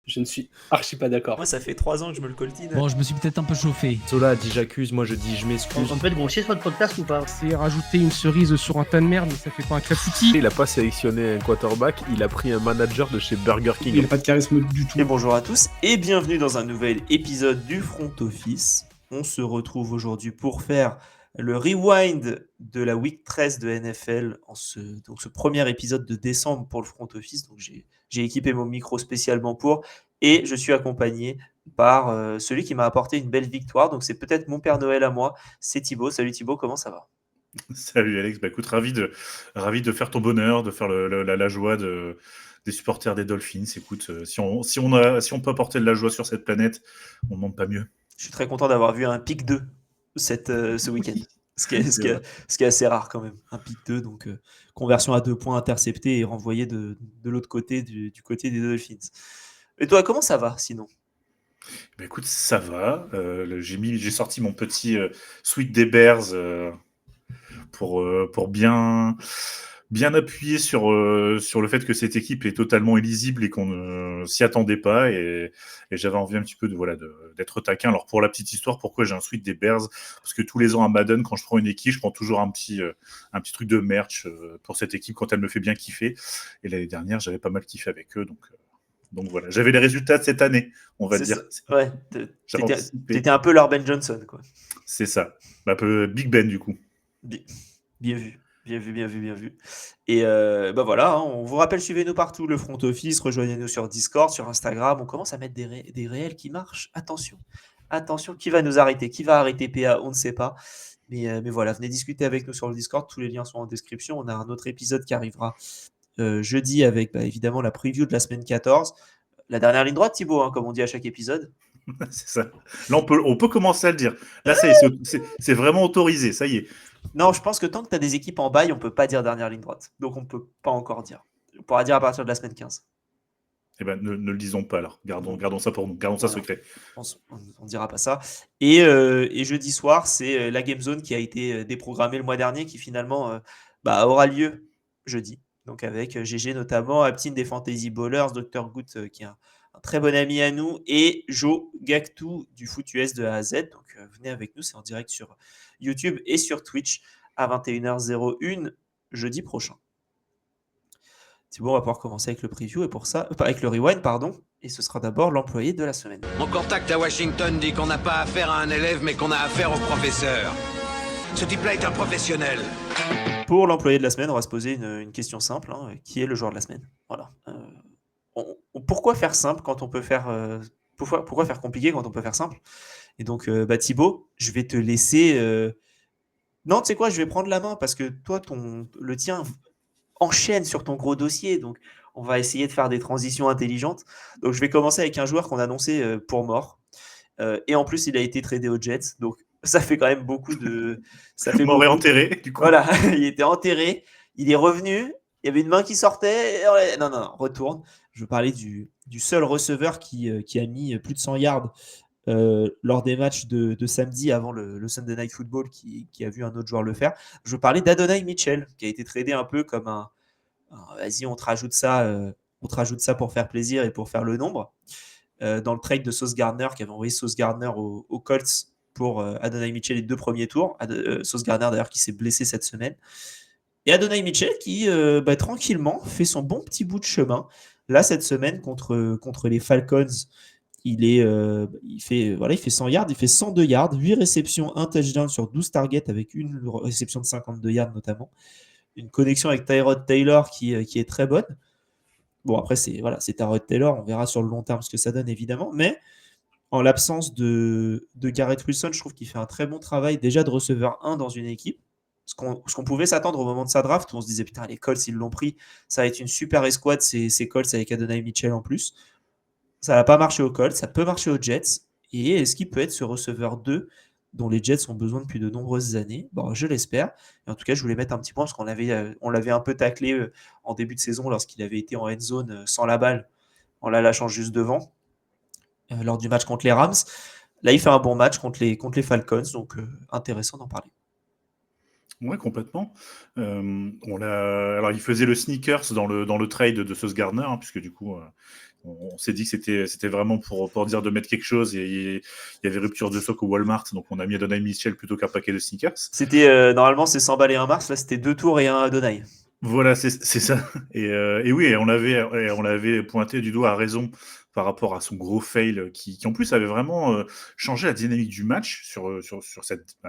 Je ne suis archi pas d'accord. Moi, ça fait 3 ans que je me le coltine. Bon, je me suis peut-être un peu chauffé. Zola a dit j'accuse, moi je dis je m'excuse. On peut être grossier sur le podcast ou pas? C'est rajouter une cerise sur un tas de merde, mais ça fait pas un clafoutis. Il a pas sélectionné un quarterback, il a pris un manager de chez Burger King. Il n'a pas de charisme du tout. Et bonjour à tous et bienvenue dans un nouvel épisode du Front Office. On se retrouve aujourd'hui pour faire le rewind de la week 13 de NFL en ce premier épisode de décembre pour le Front Office. Donc j'ai équipé mon micro spécialement pour et je suis accompagné par celui qui m'a apporté une belle victoire. Donc c'est peut-être mon Père Noël à moi, c'est Thibaut. Salut Thibaut, comment ça va? Salut Alex, bah écoute, ravi de faire ton bonheur, de faire la joie des supporters des Dolphins. Écoute, si on peut apporter de la joie sur cette planète, on ne demande pas mieux. Je suis très content d'avoir vu un pick 2 ce week-end. Ce qui est assez rare quand même, un pick 2, donc conversion à 2 points intercepté et renvoyé de l'autre côté, du côté des Dolphins. Et toi, comment ça va sinon? Bah écoute, ça va. J'ai sorti mon petit suite des Bears pour bien appuyer sur le fait que cette équipe est totalement illisible et qu'on ne s'y attendait pas. Et j'avais envie un petit peu d'être taquin. Alors pour la petite histoire, pourquoi j'ai un suite des Bears? Parce que tous les ans à Madden, quand je prends une équipe, je prends toujours un petit truc de merch pour cette équipe quand elle me fait bien kiffer. Et l'année dernière, j'avais pas mal kiffé avec eux. Donc voilà, j'avais les résultats de cette année, on va dire. Ouais, t'étais un peu leur Ben Johnson, quoi. C'est ça. Un peu Big Ben, du coup. Bien vu. Bien vu. Et bah voilà, hein, on vous rappelle, suivez-nous partout, le Front Office, rejoignez-nous sur Discord, sur Instagram. On commence à mettre des réels qui marchent. Attention, qui va nous arrêter? Qui va arrêter PA? On ne sait pas. Mais voilà, venez discuter avec nous sur le Discord. Tous les liens sont en description. On a un autre épisode qui arrivera jeudi avec évidemment la preview de la semaine 14. La dernière ligne droite, Thibaut, hein, comme on dit à chaque épisode. C'est ça. Là, on peut commencer à le dire. Là, ça y est, c'est vraiment autorisé, ça y est. Non, je pense que tant que tu as des équipes en bail, on ne peut pas dire dernière ligne droite. Donc, on ne peut pas encore dire. On pourra dire à partir de la semaine 15. Eh ben, ne le disons pas alors. Gardons ça pour nous. Gardons ça secret. On ne dira pas ça. Et jeudi soir, c'est la Game Zone qui a été déprogrammée le mois dernier, qui finalement aura lieu jeudi. Donc avec GG notamment, Aptine des Fantasy Ballers, Dr. Goot qui est un très bon ami à nous, et Joe Gactou du Foot US de A à Z. Donc venez avec nous, c'est en direct sur YouTube et sur Twitch à 21h01 jeudi prochain. Thibaut, on va pouvoir commencer avec le preview et pour ça, avec le rewind, pardon, et ce sera d'abord l'employé de la semaine. Mon contact à Washington dit qu'on n'a pas affaire à un élève, mais qu'on a affaire au professeur. Ce type-là est un professionnel. Pour l'employé de la semaine, on va se poser une question simple. Hein, qui est le joueur de la semaine? Voilà. Pourquoi faire simple quand on peut faire... pourquoi faire compliqué quand on peut faire simple? Et donc, Thibaut, je vais te laisser... Non, tu sais quoi, je vais prendre la main parce que toi, le tien enchaîne sur ton gros dossier. Donc, on va essayer de faire des transitions intelligentes. Donc, je vais commencer avec un joueur qu'on a annoncé pour mort. Et en plus, il a été tradé aux Jets. Donc, ça fait quand même beaucoup de... Ça fait mort et enterré, du coup. Voilà, il était enterré. Il est revenu. Il y avait une main qui sortait. Non, retourne. Je veux parler du seul receveur qui a mis plus de 100 yards lors des matchs de samedi avant le Sunday Night Football qui a vu un autre joueur le faire. Je veux parler d'Adonai Mitchell qui a été tradé un peu comme un vas-y, on te rajoute ça pour faire plaisir et pour faire le nombre. Dans le trade de Sauce Gardner qui avait envoyé Sauce Gardner aux Colts pour Adonai Mitchell les 2 premiers tours. Sauce Gardner d'ailleurs qui s'est blessé cette semaine. Et Adonai Mitchell qui tranquillement fait son bon petit bout de chemin. Là cette semaine contre les Falcons, il fait 100 yards, il fait 102 yards, 8 réceptions, 1 touchdown sur 12 targets avec une réception de 52 yards notamment. Une connexion avec Tyrod Taylor qui est très bonne. Bon, après, c'est Tyrod Taylor. On verra sur le long terme ce que ça donne, évidemment. Mais en l'absence de Garrett Wilson, je trouve qu'il fait un très bon travail déjà de receveur 1 dans une équipe. Ce qu'on pouvait s'attendre au moment de sa draft, où on se disait, putain, les Colts, ils l'ont pris. Ça va être une super escouade, ces Colts avec Adonai Mitchell en plus. Ça n'a pas marché aux Colts, ça peut marcher aux Jets. Et est-ce qu'il peut être ce receveur 2 dont les Jets ont besoin depuis de nombreuses années? Bon, je l'espère. Et en tout cas, je voulais mettre un petit point parce qu'on l'avait un peu taclé en début de saison lorsqu'il avait été en end zone sans la balle, en la lâchant juste devant, lors du match contre les Rams. Là, il fait un bon match contre les Falcons, donc intéressant d'en parler. Ouais, complètement. Alors, il faisait le sneakers dans le trade de Sauce Gardner, hein, puisque du coup, on s'est dit que c'était vraiment pour dire de mettre quelque chose. Et il y avait rupture de stock au Walmart, donc on a mis Adonai Mitchell plutôt qu'un paquet de sneakers. C'était normalement c'est 100 balles et un Mars, là c'était 2 tours et un Adonai. Voilà, c'est ça. Et oui, on l'avait pointé du doigt à raison par rapport à son gros fail qui en plus avait vraiment changé la dynamique du match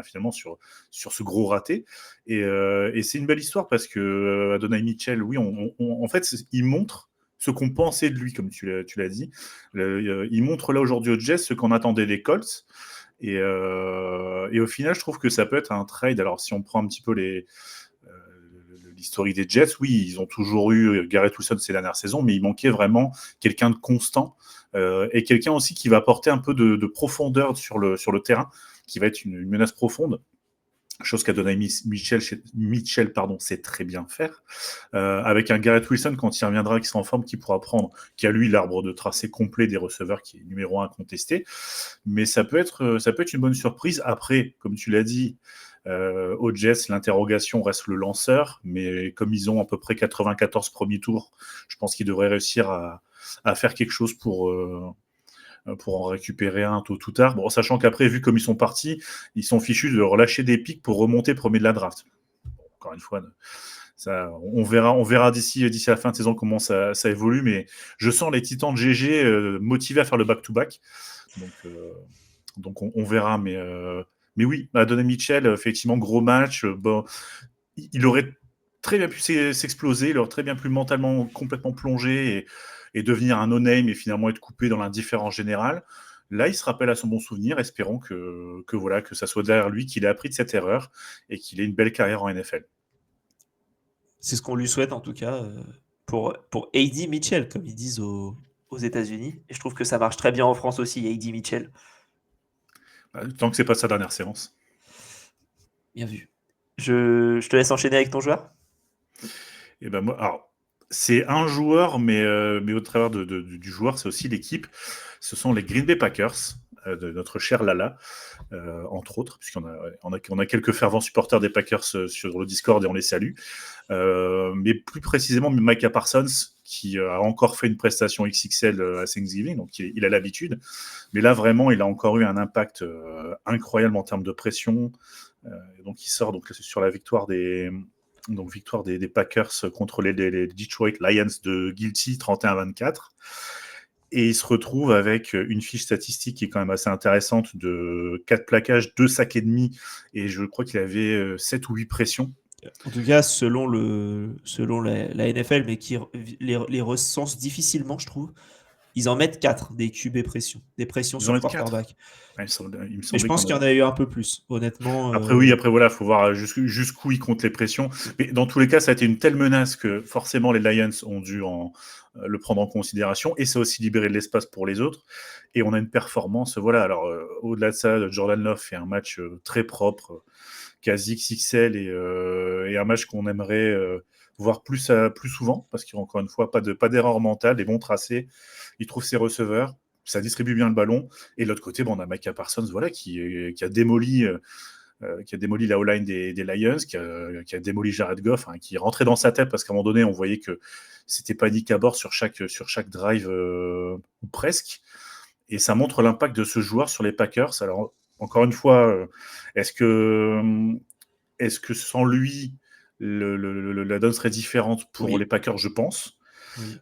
finalement sur ce gros raté. Et c'est une belle histoire parce que Adonai Mitchell, oui, en fait, il montre ce qu'on pensait de lui, comme tu l'as dit. Il montre là aujourd'hui aux Jets ce qu'on attendait des Colts. Et au final, je trouve que ça peut être un trade. Alors, si on prend un petit peu l'historique des Jets, oui, ils ont toujours eu Garrett Wilson ces dernières saisons, mais il manquait vraiment quelqu'un de constant et quelqu'un aussi qui va apporter un peu de profondeur sur le terrain, qui va être une menace profonde. Chose qu'Adonai Mitchell sait très bien faire. Avec un Garrett Wilson, quand il reviendra, qui sera en forme, qui pourra prendre, qui a lui l'arbre de tracé complet des receveurs, qui est numéro 1 contesté. Mais ça peut être une bonne surprise. Après, comme tu l'as dit, aux Jets, l'interrogation reste le lanceur, mais comme ils ont à peu près 94 premiers tours, je pense qu'ils devraient réussir à faire quelque chose pour en récupérer un tôt ou tard. Bon, sachant qu'après, vu comme ils sont partis, ils sont fichus de relâcher des pics pour remonter premier de la draft. Encore une fois, ça, on verra d'ici la fin de saison comment ça évolue, mais je sens les Titans de GG motivés à faire le back-to-back. Donc on verra, mais oui, Adonai Mitchell, effectivement, gros match. Bon, il aurait très bien pu s'exploser, il aurait très bien pu mentalement complètement plonger et devenir un no-name et finalement être coupé dans l'indifférence générale. Là, il se rappelle à son bon souvenir, espérons que ça soit derrière lui, qu'il ait appris de cette erreur et qu'il ait une belle carrière en NFL. C'est ce qu'on lui souhaite en tout cas pour A.D. Mitchell, comme ils disent aux États-Unis. Et je trouve que ça marche très bien en France aussi, A.D. Mitchell. Tant que c'est pas sa dernière séance. Bien vu. Je te laisse enchaîner avec ton joueur. Et ben moi, alors, c'est un joueur, mais au travers du joueur, c'est aussi l'équipe. Ce sont les Green Bay Packers, de notre cher Lala, entre autres, puisqu'on a quelques fervents supporters des Packers sur le Discord et on les salue. Mais plus précisément, Micah Parsons, qui a encore fait une prestation XXL à Thanksgiving, donc il a l'habitude. Mais là, vraiment, il a encore eu un impact incroyable en termes de pression. Donc, il sort sur la victoire des Packers contre les Detroit Lions de Guilty, 31-24. Et il se retrouve avec une fiche statistique qui est quand même assez intéressante de 4 plaquages, 2 sacs et demi, et je crois qu'il avait 7 ou 8 pressions. En tout cas, selon la NFL, mais qui les recense difficilement, je trouve, ils en mettent 4 des QB pression, des pressions sur le quarterback. Ouais, mais je pense qu'il y en a eu un peu plus, honnêtement. Après, voilà, il faut voir jusqu'où ils comptent les pressions. Mais dans tous les cas, ça a été une telle menace que forcément les Lions ont dû le prendre en considération, et ça a aussi libéré de l'espace pour les autres. Et on a une performance, voilà. Alors, au-delà de ça, Jordan Love fait un match très propre, quasi XXL, et un match qu'on aimerait voir plus souvent, parce qu'il y a encore une fois pas d'erreur mentale, des bons tracés. Il trouve ses receveurs, ça distribue bien le ballon. Et de l'autre côté, on a Micah Parsons, voilà, qui a démoli la O-line des Lions, qui a démoli Jared Goff, qui est rentré dans sa tête parce qu'à un moment donné, on voyait que c'était panique à bord sur chaque drive, ou presque. Et ça montre l'impact de ce joueur sur les Packers. Alors, encore une fois, est-ce que sans lui, la donne serait différente pour les Packers, je pense. Oui.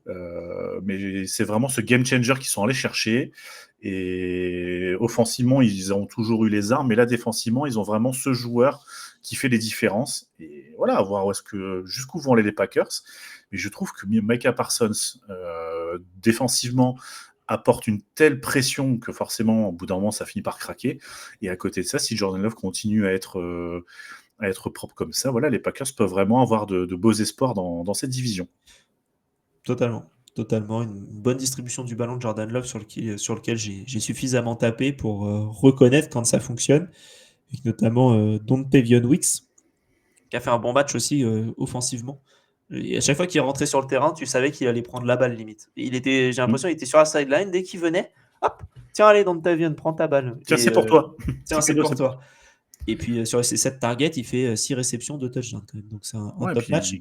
Mais c'est vraiment ce game changer qu'ils sont allés chercher. Et offensivement, ils ont toujours eu les armes, mais là, défensivement, ils ont vraiment ce joueur qui fait les différences. Et voilà, à voir jusqu'où vont aller les Packers. Mais je trouve que Micah Parsons, défensivement, apporte une telle pression que forcément, au bout d'un moment, ça finit par craquer. Et à côté de ça, si Jordan Love continue à être propre comme ça, voilà, les Packers peuvent vraiment avoir de beaux espoirs dans cette division. Totalement. Une bonne distribution du ballon de Jordan Love sur lequel j'ai suffisamment tapé pour reconnaître quand ça fonctionne. Avec notamment Dontavion Wicks, qui a fait un bon match aussi offensivement. Et à chaque fois qu'il rentrait sur le terrain, tu savais qu'il allait prendre la balle limite. J'ai l'impression qu'il était sur la sideline, dès qu'il venait, hop, tiens allez Dontavion, prends ta balle. Tiens, c'est pour toi. Tiens, c'est pour toi. Et puis sur ses 7 targets, il fait 6 réceptions, 2 touchdowns quand même. Donc c'est un Ouais, top puis match.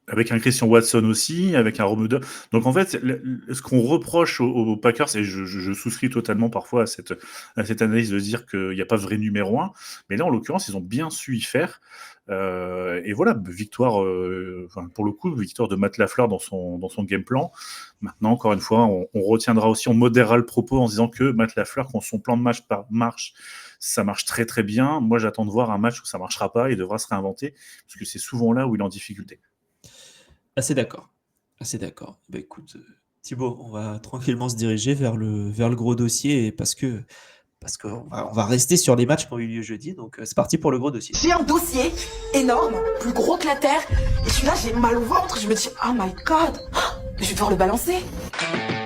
avec un Christian Watson aussi, avec un Romeo. Donc en fait, ce qu'on reproche aux Packers, et je souscris totalement parfois à cette analyse de dire qu'il n'y a pas de vrai numéro 1, mais là en l'occurrence, ils ont bien su y faire. Et voilà, victoire, pour le coup, victoire de Matt LaFleur dans son game plan. Maintenant, encore une fois, on retiendra aussi, on modérera le propos en disant que Matt LaFleur, quand son plan de match marche, ça marche très très bien. Moi, j'attends de voir un match où ça ne marchera pas, il devra se réinventer, parce que c'est souvent là où il est en difficulté. Assez d'accord. Bah écoute, Thibaut, on va tranquillement se diriger vers le gros dossier parce qu'on va rester sur les matchs qui ont eu lieu jeudi. Donc c'est parti pour le gros dossier. J'ai un dossier énorme, plus gros que la terre, et celui-là j'ai mal au ventre, je me dis oh my god, je vais devoir le balancer.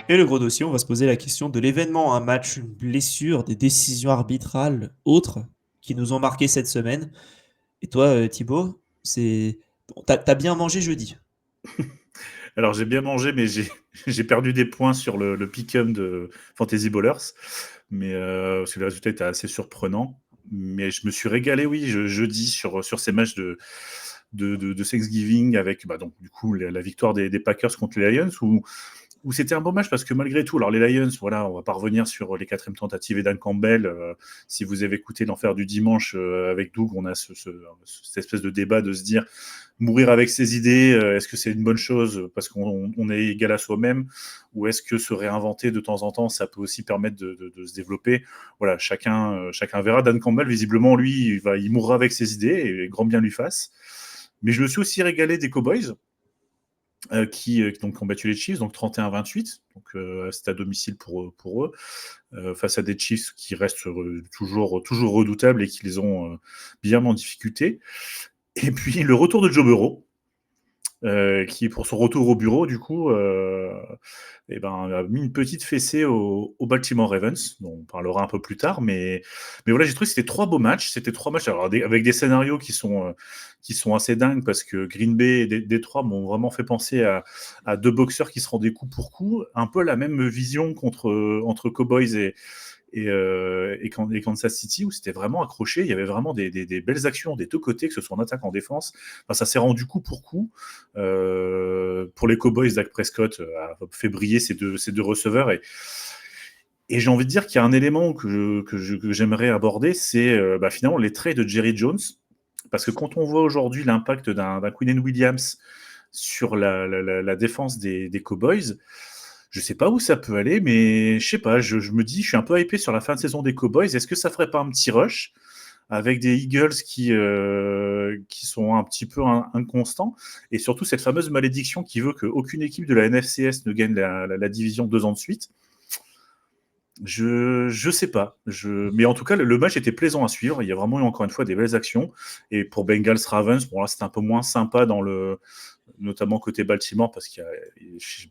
Et le gros dossier, on va se poser la question de l'événement, un match, une blessure, des décisions arbitrales, autres qui nous ont marqué cette semaine. Et toi, Thibaut, t'as bien mangé jeudi? Alors j'ai bien mangé, mais j'ai perdu des points sur le pick-em de Fantasy Ballers, mais parce que le résultat était assez surprenant. Mais je me suis régalé, oui, jeudi sur ces matchs de Thanksgiving avec donc du coup la victoire des Packers contre les Lions où c'était un beau match parce que malgré tout, alors les Lions, voilà, on va pas revenir sur les 4e tentatives et Dan Campbell. Si vous avez écouté l'enfer du dimanche avec Doug, on a cette espèce de débat de se dire mourir avec ses idées, est-ce que c'est une bonne chose parce qu'on est égal à soi-même, ou est-ce que se réinventer de temps en temps, ça peut aussi permettre de se développer. Voilà, chacun verra. Dan Campbell, visiblement, lui, il mourra avec ses idées et grand bien lui fasse. Mais je me suis aussi régalé des Cowboys. Qui donc ont battu les Chiefs, donc 31-28, donc c'est à domicile pour eux, face à des Chiefs qui restent toujours redoutables et qui les ont bien en difficulté. Et puis le retour de Joe Burrow, qui pour son retour au bureau du coup a mis une petite fessée au Baltimore Ravens, dont on parlera un peu plus tard, mais voilà, j'ai trouvé que c'était 3 beaux matchs, alors avec des scénarios qui sont assez dingues, parce que Green Bay et Détroit m'ont vraiment fait penser à 2 boxeurs qui se rendaient coup pour coup, un peu la même vision entre Cowboys et Kansas City, où c'était vraiment accroché. Il y avait vraiment des belles actions des 2 côtés, que ce soit en attaque, en défense. Enfin, ça s'est rendu coup pour coup. Pour les Cowboys, Dak Prescott a fait briller ces deux receveurs. Et j'ai envie de dire qu'il y a un élément que j'aimerais aborder, c'est finalement les traits de Jerry Jones. Parce que quand on voit aujourd'hui l'impact d'un Quinnen Williams sur la défense des Cowboys, je sais pas où ça peut aller, mais je sais pas, je me dis, je suis un peu hypé sur la fin de saison des Cowboys. Est-ce que ça ferait pas un petit rush avec des Eagles qui sont un petit peu inconstants, et surtout cette fameuse malédiction qui veut qu'aucune équipe de la NFCS ne gagne la division 2 ans de suite? Je sais pas. Mais en tout cas, le match était plaisant à suivre. Il y a vraiment eu encore une fois des belles actions. Et pour Bengals Ravens, bon là c'était un peu moins sympa notamment côté Baltimore, parce que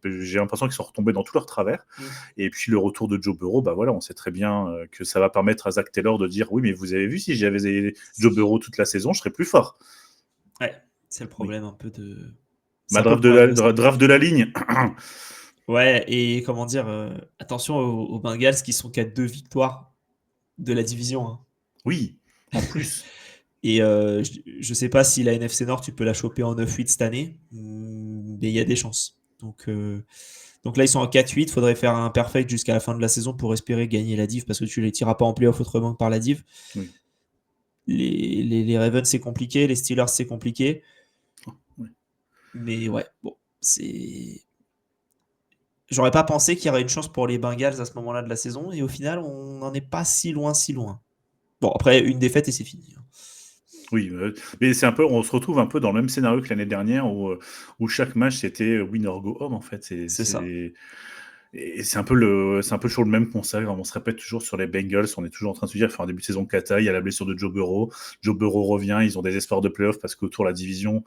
j'ai l'impression qu'ils sont retombés dans tout leur travers. Et puis le retour de Joe Burrow, voilà, on sait très bien que ça va permettre à Zach Taylor de dire oui, mais vous avez vu, si j'avais Joe Burrow toute la saison, je serais plus fort. Ouais, c'est le problème un peu de... Ma draft de la ligne. Ouais, et comment dire, attention aux Bengals qui sont qu'à 2 victoires de la division. Hein. Oui, en plus. Et je sais pas si la NFC Nord, tu peux la choper en 9-8 cette année, mais il y a des chances. Donc là, ils sont en 4-8, il faudrait faire un perfect jusqu'à la fin de la saison pour espérer gagner la div, parce que tu les tireras pas en playoff autrement que par la div. Oui. Les Ravens, c'est compliqué, les Steelers, c'est compliqué. Oui. Mais ouais, bon, c'est... J'aurais pas pensé qu'il y aurait une chance pour les Bengals à ce moment-là de la saison, et au final, on n'en est pas si loin. Bon, après, une défaite et c'est fini. Oui, mais c'est un peu, on se retrouve un peu dans le même scénario que l'année dernière, où chaque match c'était win or go home, en fait. C'est ça. Et c'est un peu toujours le même constat. On se répète toujours sur les Bengals. On est toujours en train de se dire, enfin, début de saison kata, il y a la blessure de Joe Burrow. Joe Burrow revient, ils ont des espoirs de playoff parce qu'autour de la division,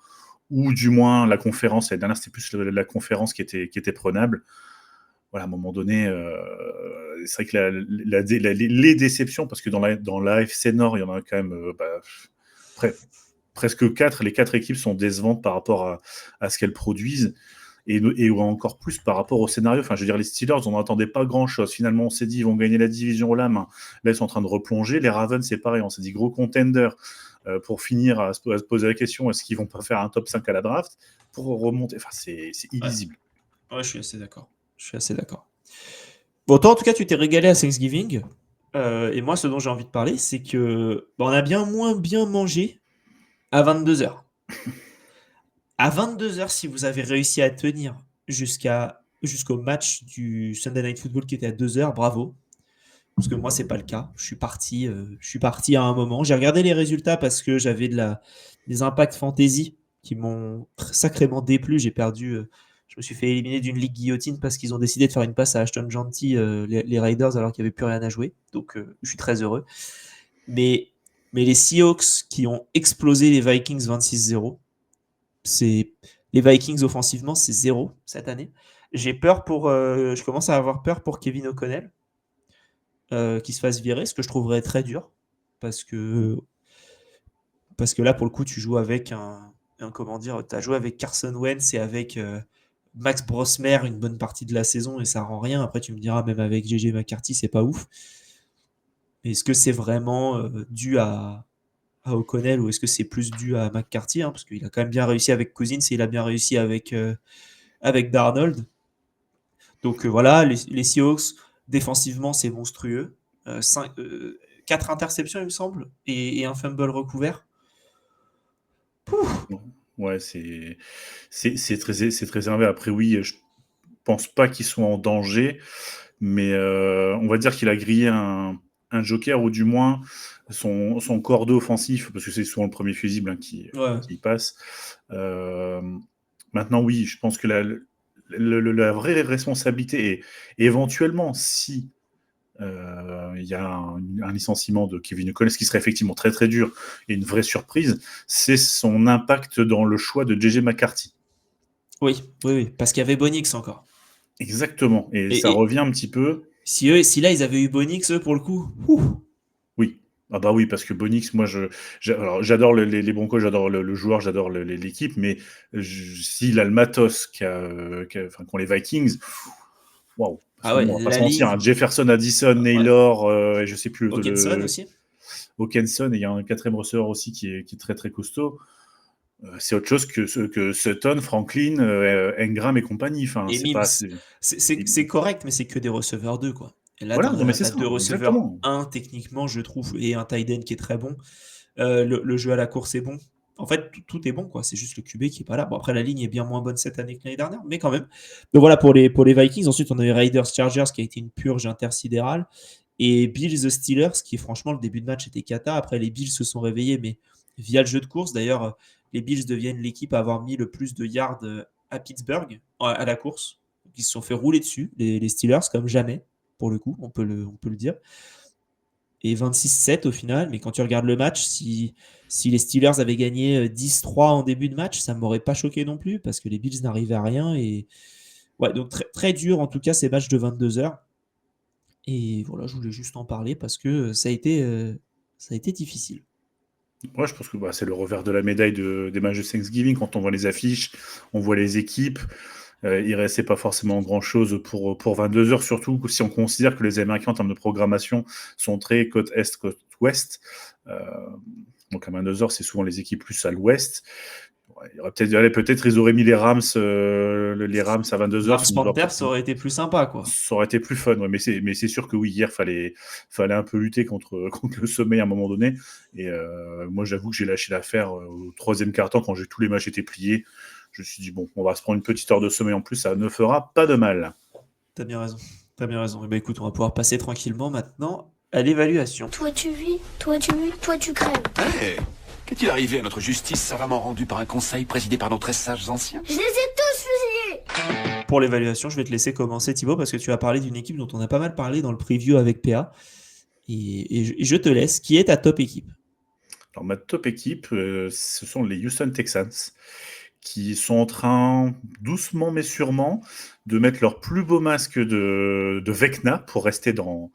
ou du moins la conférence, l'année dernière c'était plus la conférence qui était prenable. Voilà, à un moment donné, c'est vrai que les déceptions, parce que dans la AFC Nord, il y en a quand même presque 4. Les 4 équipes sont décevantes par rapport à ce qu'elles produisent. et encore plus par rapport au scénario. Enfin, je veux dire, les Steelers, on n'attendait pas grand-chose. Finalement, on s'est dit, ils vont gagner la division au la main. Là, ils sont en train de replonger. Les Ravens, c'est pareil. On s'est dit, gros contender pour finir à se poser la question, est-ce qu'ils vont pas faire un top 5 à la draft pour remonter. Enfin, c'est illisible. Ouais, je suis assez d'accord. Bon, toi, en tout cas, tu t'es régalé à Thanksgiving. Et moi, ce dont j'ai envie de parler, c'est que on a moins bien mangé à 22h. À 22h, si vous avez réussi à tenir jusqu'au match du Sunday Night Football qui était à 2h, bravo. Parce que moi, c'est pas le cas. Je suis parti à un moment. J'ai regardé les résultats parce que j'avais des impacts fantasy qui m'ont sacrément déplu. J'ai perdu. Je me suis fait éliminer d'une ligue guillotine parce qu'ils ont décidé de faire une passe à Ashton Genty, les Raiders, alors qu'il n'y avait plus rien à jouer. Donc, je suis très heureux. Mais les Seahawks qui ont explosé les Vikings 26-0, les Vikings offensivement, c'est 0 cette année. Je commence à avoir peur pour Kevin O'Connell, qui se fasse virer, ce que je trouverais très dur. Parce que là, pour le coup, tu joues avec tu as joué avec Carson Wentz et avec Max Brosmer une bonne partie de la saison et ça rend rien. Après, tu me diras, même avec JJ McCarthy, c'est pas ouf. Est-ce que c'est vraiment dû à O'Connell ou est-ce que c'est plus dû à McCarthy, hein, parce qu'il a quand même bien réussi avec Cousins et il a bien réussi avec Darnold. Donc voilà, les Seahawks, défensivement, c'est monstrueux. 4 interceptions, il me semble, et un fumble recouvert. Pouf. Ouais, c'est très énervé. Après, oui, je pense pas qu'ils soient en danger, mais on va dire qu'il a grillé un joker, ou du moins son cordeau offensif, parce que c'est souvent le premier fusible qui passe. Maintenant, oui, je pense que la vraie responsabilité est éventuellement, si il y a un licenciement de Kevin O'Connell, ce qui serait effectivement très très dur et une vraie surprise, c'est son impact dans le choix de JJ McCarthy. Oui, parce qu'il y avait Bonix encore. Exactement, et ça revient un petit peu. Si là ils avaient eu Bonix, eux, pour le coup. Oui. Ah bah oui, parce que Bonix, moi, alors, j'adore les Broncos, j'adore le joueur, j'adore l'équipe, mais s'il a le matos qu'ont les Vikings, waouh. Ah ouais, on va pas se mentir, hein, Jefferson, Addison, Naylor, et je sais plus. Hawkinson aussi. Hawkinson, et il y a un quatrième receveur aussi qui est très très costaud. C'est autre chose que Sutton, Franklin, Engram et compagnie. Enfin, et c'est correct, mais c'est que des receveurs 2, quoi. Et là, voilà, t'as 2 receveurs 1, techniquement, je trouve, et un tight end qui est très bon. Le jeu à la course est bon. En fait, tout est bon, quoi. C'est juste le QB qui est pas là. Bon, après, la ligne est bien moins bonne cette année que l'année dernière, mais quand même. Donc voilà pour les Vikings. Ensuite, on avait Raiders Chargers qui a été une purge intersidérale. Et Bills Steelers, qui franchement, le début de match était cata. Après, les Bills se sont réveillés, mais via le jeu de course. D'ailleurs, les Bills deviennent l'équipe à avoir mis le plus de yards à Pittsburgh à la course. Donc, ils se sont fait rouler dessus, les Steelers, comme jamais, pour le coup, on peut le dire. Et 26-7 au final, mais quand tu regardes le match, si les Steelers avaient gagné 10-3 en début de match, ça ne m'aurait pas choqué non plus, parce que les Bills n'arrivaient à rien. Et ouais, donc très, très dur en tout cas ces matchs de 22h. Et voilà, je voulais juste en parler parce que ça a été difficile. Ouais, je pense que c'est le revers de la médaille des matchs de Thanksgiving. Quand on voit les affiches, on voit les équipes. Il ne restait pas forcément grand-chose pour 22h, surtout si on considère que les Américains, en termes de programmation, sont très côte Est, côte Ouest. Donc à 22h, c'est souvent les équipes plus à l'Ouest. Ouais, il y aurait peut-être ils auraient mis les Rams à 22h. Rams Panthers, ça aurait été plus sympa, quoi. Ça aurait été plus fun, ouais, mais c'est sûr que oui, hier, fallait un peu lutter contre le sommeil à un moment donné. Et moi, j'avoue que j'ai lâché l'affaire au troisième quart-temps, quand tous les matchs étaient pliés. Je me suis dit, bon, on va se prendre une petite heure de sommeil en plus, ça ne fera pas de mal. T'as bien raison. Et ben écoute, on va pouvoir passer tranquillement maintenant à l'évaluation. Toi tu vis, toi tu vis, toi tu crèves. Hey, qu'est-il arrivé à notre justice savamment rendue par un conseil présidé par nos très sages anciens? Je les ai tous fusillés. Pour l'évaluation, je vais te laisser commencer, Thibaut, parce que tu vas parler d'une équipe dont on a pas mal parlé dans le preview avec PA. Et je te laisse. Qui est ta top équipe? Alors, ma top équipe, ce sont les Houston Texans, qui sont en train, doucement mais sûrement, de mettre leur plus beau masque de Vecna pour rester dans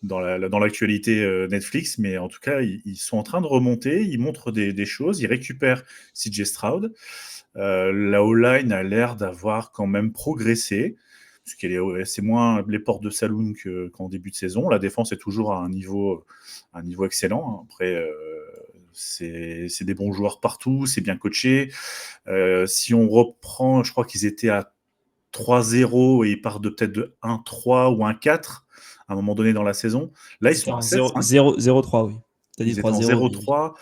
dans l'actualité Netflix, mais en tout cas, ils sont en train de remonter, ils montrent des choses, ils récupèrent CJ Stroud. La O-line a l'air d'avoir quand même progressé, parce que c'est moins les portes de saloon qu'en début de saison. La défense est toujours à un niveau excellent. Après, c'est des bons joueurs partout, c'est bien coaché. Si on reprend, je crois qu'ils étaient à 3-0 et ils partent peut-être de 1-3 ou 1-4 à un moment donné dans la saison. Là, ils sont à 0-3, oui. T'as dit ils étaient en 3-0. 0-3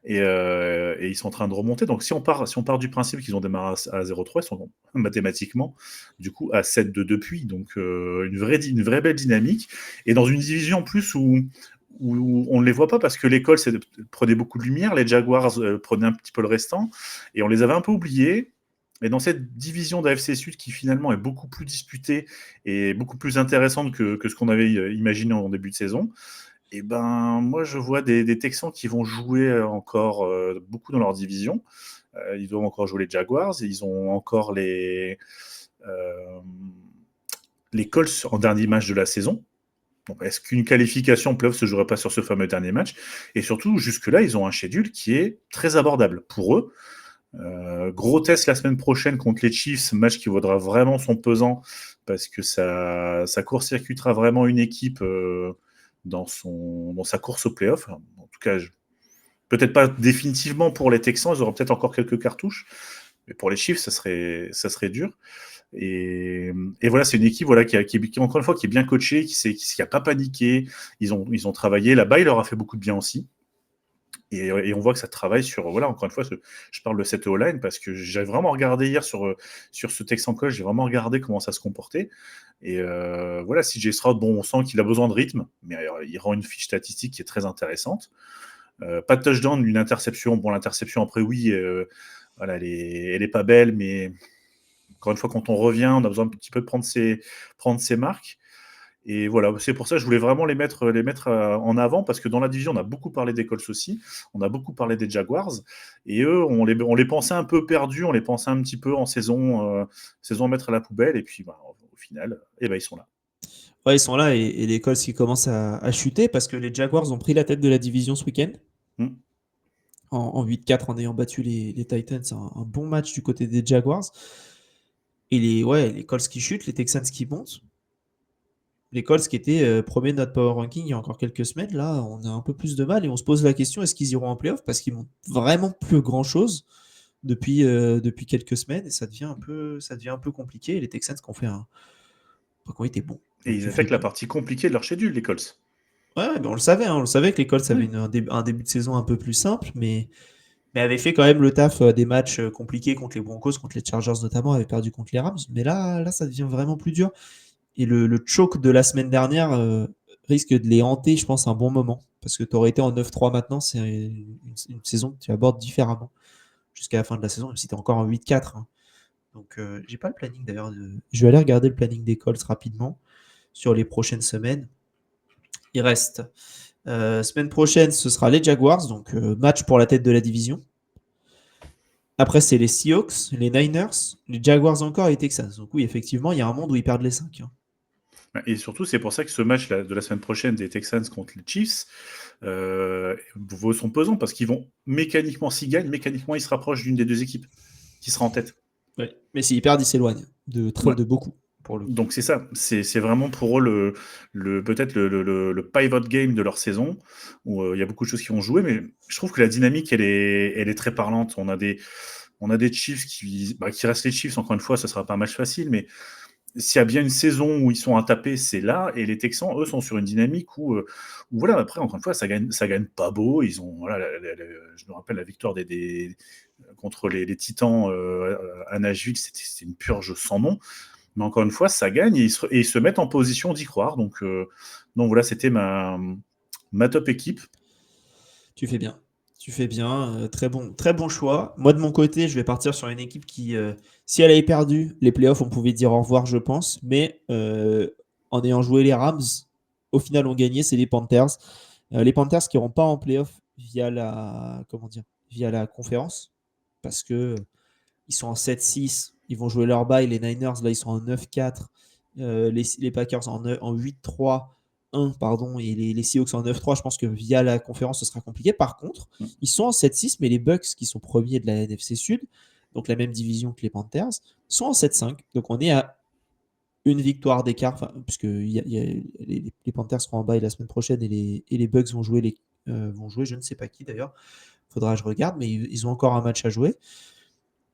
et ils sont en train de remonter. Donc, si on part du principe qu'ils ont démarré à 0-3, ils sont mathématiquement, du coup, à 7-2 depuis. Donc, une vraie belle dynamique. Et dans une division en plus où on ne les voit pas parce que l'école prenait beaucoup de lumière, les Jaguars prenaient un petit peu le restant, et on les avait un peu oubliés. Et dans cette division d'AFC Sud qui finalement est beaucoup plus disputée et beaucoup plus intéressante que ce qu'on avait imaginé en début de saison, et ben moi je vois des Texans qui vont jouer encore beaucoup dans leur division. Ils doivent encore jouer les Jaguars, et ils ont encore les Colts en dernier match de la saison. Donc, est-ce qu'une qualification playoff se jouerait pas sur ce fameux dernier match? Et surtout, jusque-là, ils ont un schedule qui est très abordable pour eux. Gros test la semaine prochaine contre les Chiefs, match qui vaudra vraiment son pesant parce que ça court-circuitera vraiment une équipe dans sa course au playoff. En tout cas, peut-être pas définitivement pour les Texans, ils auront peut-être encore quelques cartouches, mais pour les Chiefs, ça serait dur. Et voilà, c'est une équipe qui encore une fois qui est bien coachée, qui a pas paniqué. Ils ont travaillé. La bye leur a fait beaucoup de bien aussi. Et on voit que ça travaille sur, voilà, encore une fois, je parle de cette O-line parce que j'ai vraiment regardé hier sur ce Texan Colts, j'ai vraiment regardé comment ça se comportait. Et voilà, CJ Stroud, bon, on sent qu'il a besoin de rythme, mais il rend une fiche statistique qui est très intéressante. Pas de touchdown, une interception. Bon, l'interception, après, oui, voilà, elle est pas belle, mais encore une fois, quand on revient, on a besoin un petit peu de prendre ses marques. Et voilà, c'est pour ça que je voulais vraiment les mettre en avant, parce que dans la division, on a beaucoup parlé des Colts aussi, on a beaucoup parlé des Jaguars, et eux, on les pensait un peu perdus, on les pensait un petit peu en saison à mettre à la poubelle, et puis au final, ils sont là. Ouais, ils sont là, et les Colts qui commencent à chuter, parce que les Jaguars ont pris la tête de la division ce week-end, en 8-4, en ayant battu les Titans. Un bon match du côté des Jaguars. Et les Colts qui chutent, les Texans qui montent. Les Colts qui étaient premiers de notre power ranking il y a encore quelques semaines, là, on a un peu plus de mal, et on se pose la question, est-ce qu'ils iront en playoff? Parce qu'ils montent vraiment plus grand-chose depuis quelques semaines, et ça devient un peu compliqué. Et les Texans qui ont été bons. Et ils attaquent la partie compliquée de leur schedule, les Colts. Ouais, on le savait que les Colts avaient un début de saison un peu plus simple, mais avaient fait quand même le taf des matchs compliqués contre les Broncos, contre les Chargers notamment, avaient perdu contre les Rams. Mais là, ça devient vraiment plus dur. Et le choke de la semaine dernière risque de les hanter, je pense, un bon moment. Parce que tu aurais été en 9-3 maintenant, c'est une saison que tu abordes différemment jusqu'à la fin de la saison, même si tu es encore en 8-4. Hein. Donc, j'ai pas le planning d'ailleurs. Je vais aller regarder le planning des Colts rapidement sur les prochaines semaines. Il reste semaine prochaine, ce sera les Jaguars, donc match pour la tête de la division. Après, c'est les Seahawks, les Niners, les Jaguars encore et les Texans. Donc oui, effectivement, il y a un monde où ils perdent les 5. Hein. Et surtout, c'est pour ça que ce match de la semaine prochaine des Texans contre les Chiefs vaut son pesant, parce qu'ils vont mécaniquement, s'ils gagnent, ils se rapprochent d'une des deux équipes qui sera en tête. Ouais. Mais s'ils perdent, ils s'éloignent de beaucoup. Donc c'est ça, c'est vraiment pour eux peut-être le pivot game de leur saison, où il y a beaucoup de choses qui vont jouer, mais je trouve que la dynamique elle est très parlante. On a des Chiefs qui restent les Chiefs, encore une fois, ce sera pas un match facile, mais s'il y a bien une saison où ils sont à taper, c'est là, et les Texans, eux, sont sur une dynamique où voilà, après, encore une fois, ça gagne pas beau. Ils ont, voilà, je me rappelle la victoire contre les Titans à Nashville, c'était une purge sans nom. Mais encore une fois, ça gagne, et ils se mettent en position d'y croire. Donc voilà, c'était ma top équipe. Tu fais bien. Très bon choix. Moi, de mon côté, je vais partir sur une équipe qui, si elle avait perdu les playoffs, on pouvait dire au revoir, je pense. Mais en ayant joué les Rams, au final, ont gagné. C'est les Panthers. Les Panthers qui n'iront pas en playoff via la conférence, parce que ils sont en 7-6. Ils vont jouer leur bye. Les Niners, là, ils sont en 9-4. Les Packers en 8-3. 9-1, pardon, et les Seahawks en 9-3, je pense que via la conférence, ce sera compliqué. Par contre, ils sont en 7-6, mais les Bucks, qui sont premiers de la NFC Sud, donc la même division que les Panthers, sont en 7-5. Donc on est à une victoire d'écart, puisque les Panthers seront en bye la semaine prochaine et les Bucks vont jouer, je ne sais pas qui d'ailleurs, faudra que je regarde, mais ils ont encore un match à jouer.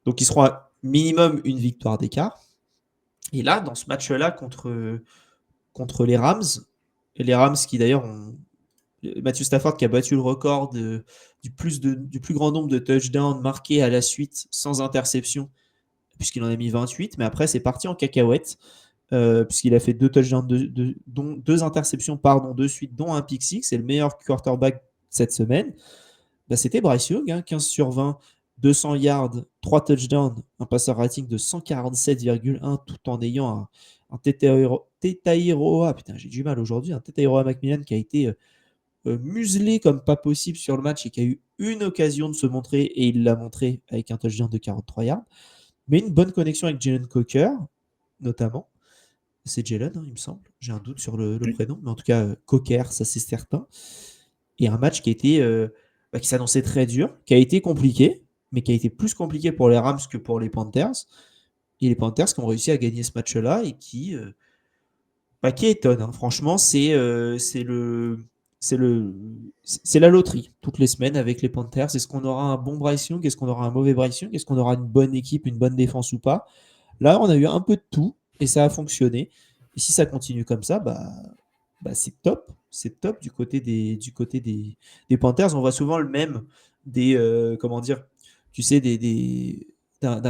Donc ils seront à minimum une victoire d'écart. Et là, dans ce match-là contre les Rams qui d'ailleurs ont Matthew Stafford qui a battu le record du plus grand nombre de touchdowns marqués à la suite sans interception, puisqu'il en a mis 28, mais après c'est parti en cacahuète, puisqu'il a fait 2 touchdowns, dont 2 interceptions de suite, dont un pick six. C'est le meilleur quarterback cette semaine. C'était Bryce Young, 15 sur 20, 200 yards, 3 touchdowns, un passer rating de 147,1, tout en ayant un Tetairoa, putain j'ai du mal aujourd'hui, un Tetairoa McMillan qui a été muselé comme pas possible sur le match et qui a eu une occasion de se montrer, et il l'a montré avec un touchdown de 43 yards, mais une bonne connexion avec Jalen Coker notamment. C'est Jalen, il me semble, j'ai un doute sur le prénom, mais en tout cas Coker, ça c'est certain. Et un match qui était qui s'annonçait très dur, qui a été compliqué, mais qui a été plus compliqué pour les Rams que pour les Panthers. Et les Panthers qui ont réussi à gagner ce match-là et qui étonne. Franchement, c'est la loterie toutes les semaines avec les Panthers. Est-ce qu'on aura un bon Bryce Young? Est-ce qu'on aura un mauvais Bryce Young? Est-ce qu'on aura une bonne équipe, une bonne défense ou pas? Là, on a eu un peu de tout et ça a fonctionné. Et si ça continue comme ça, c'est top. C'est top du côté des Panthers. On voit souvent le même d'un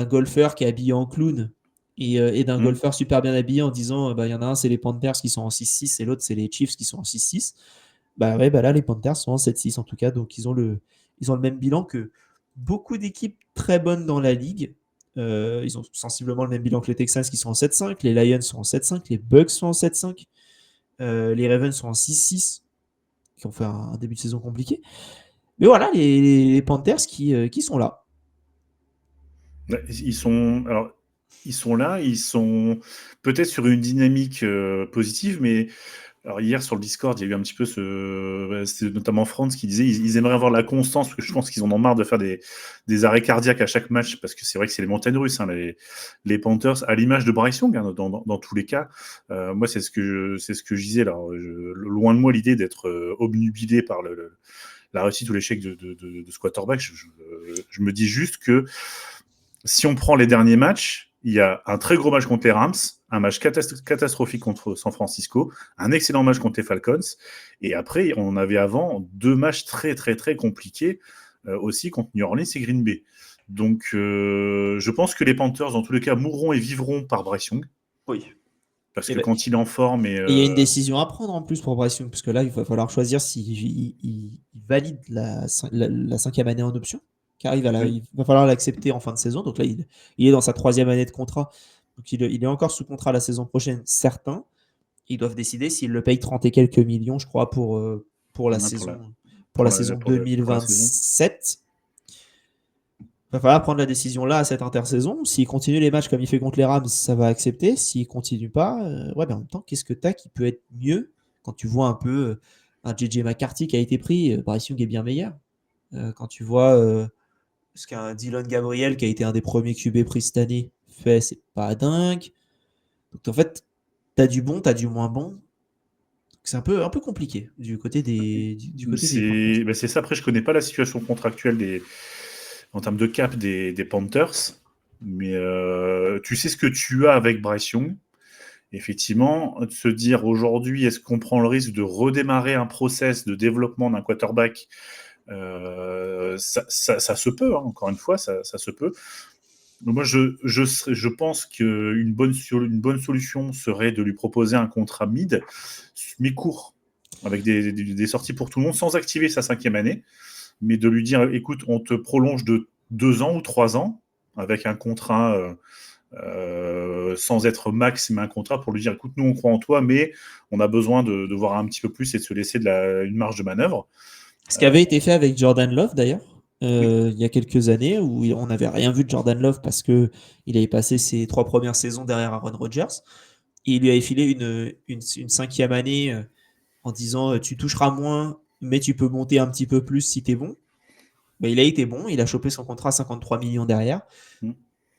golfeur qui est habillé en clown et d'un golfeur super bien habillé en disant il y en a un, c'est les Panthers qui sont en 6-6 et l'autre, c'est les Chiefs qui sont en 6-6. Là, les Panthers sont en 7-6 en tout cas. Donc, ils ont le même bilan que beaucoup d'équipes très bonnes dans la ligue. Ils ont sensiblement le même bilan que les Texans qui sont en 7-5. Les Lions sont en 7-5. Les Bucks sont en 7-5. Les Ravens sont en 6-6, qui ont fait un début de saison compliqué. Mais voilà, les Panthers qui sont là. Ils sont là, ils sont peut-être sur une dynamique positive, mais alors hier sur le Discord, il y a eu un petit peu c'était notamment Franz qui disait ils aimeraient avoir la constance, parce que je pense qu'ils en ont marre de faire des arrêts cardiaques à chaque match, parce que c'est vrai que c'est les montagnes russes, les Panthers, à l'image de Bryce Young, dans tous les cas. Moi, c'est ce que je disais là. Loin de moi l'idée d'être obnubilé par la réussite ou l'échec de ce quarterback. Je me dis juste que si on prend les derniers matchs, il y a un très gros match contre les Rams, un match catastrophique contre San Francisco, un excellent match contre les Falcons, et après, on avait avant 2 matchs très, très, très compliqués aussi contre New Orleans et Green Bay. Donc, je pense que les Panthers, dans tous les cas, mourront et vivront par Bryce Young. Oui. Parce que quand il est en forme... Et il y a une décision à prendre en plus pour Bryce Young, parce que là, il va falloir choisir s'il valide la 5e année en option, car il va falloir l'accepter en fin de saison. Donc là, il est dans sa 3e année de contrat. Donc il est encore sous contrat la saison prochaine, certains. Ils doivent décider s'ils le payent 30 et quelques millions, je crois, pour la saison 2027. Il va falloir prendre la décision là à cette intersaison. S'il continue les matchs comme il fait contre les Rams, ça va accepter. S'il continue pas, en même temps, qu'est-ce que tu as qui peut être mieux quand tu vois un peu un JJ McCarthy qui a été pris? Bryce Young est bien meilleur. Quand tu vois ce qu'un Dylan Gabriel qui a été un des premiers QB pris cette année fait, c'est pas dingue. Donc en fait, t'as du bon, t'as du moins bon. C'est un peu compliqué du côté des c'est ça. Après, je connais pas la situation contractuelle en termes de cap des Panthers, mais tu sais ce que tu as avec Bryce Young. Effectivement, de se dire aujourd'hui, est-ce qu'on prend le risque de redémarrer un process de développement d'un quarterback? Ça se peut, encore une fois, ça se peut. Moi, je pense qu'une bonne solution serait de lui proposer un contrat mid, mais court, avec des sorties pour tout le monde, sans activer sa 5e année, mais de lui dire, écoute, on te prolonge de 2 ans ou 3 ans, avec un contrat sans être max, mais un contrat pour lui dire, écoute, nous, on croit en toi, mais on a besoin de voir un petit peu plus et de se laisser une marge de manœuvre. Ce qui avait été fait avec Jordan Love, d'ailleurs. Il y a quelques années où on n'avait rien vu de Jordan Love parce qu'il avait passé ses 3 premières saisons derrière Aaron Rodgers. Et il lui avait filé une 5e année en disant tu toucheras moins, mais tu peux monter un petit peu plus si tu es bon. Bah, il a été bon, il a chopé son contrat à 53 millions derrière.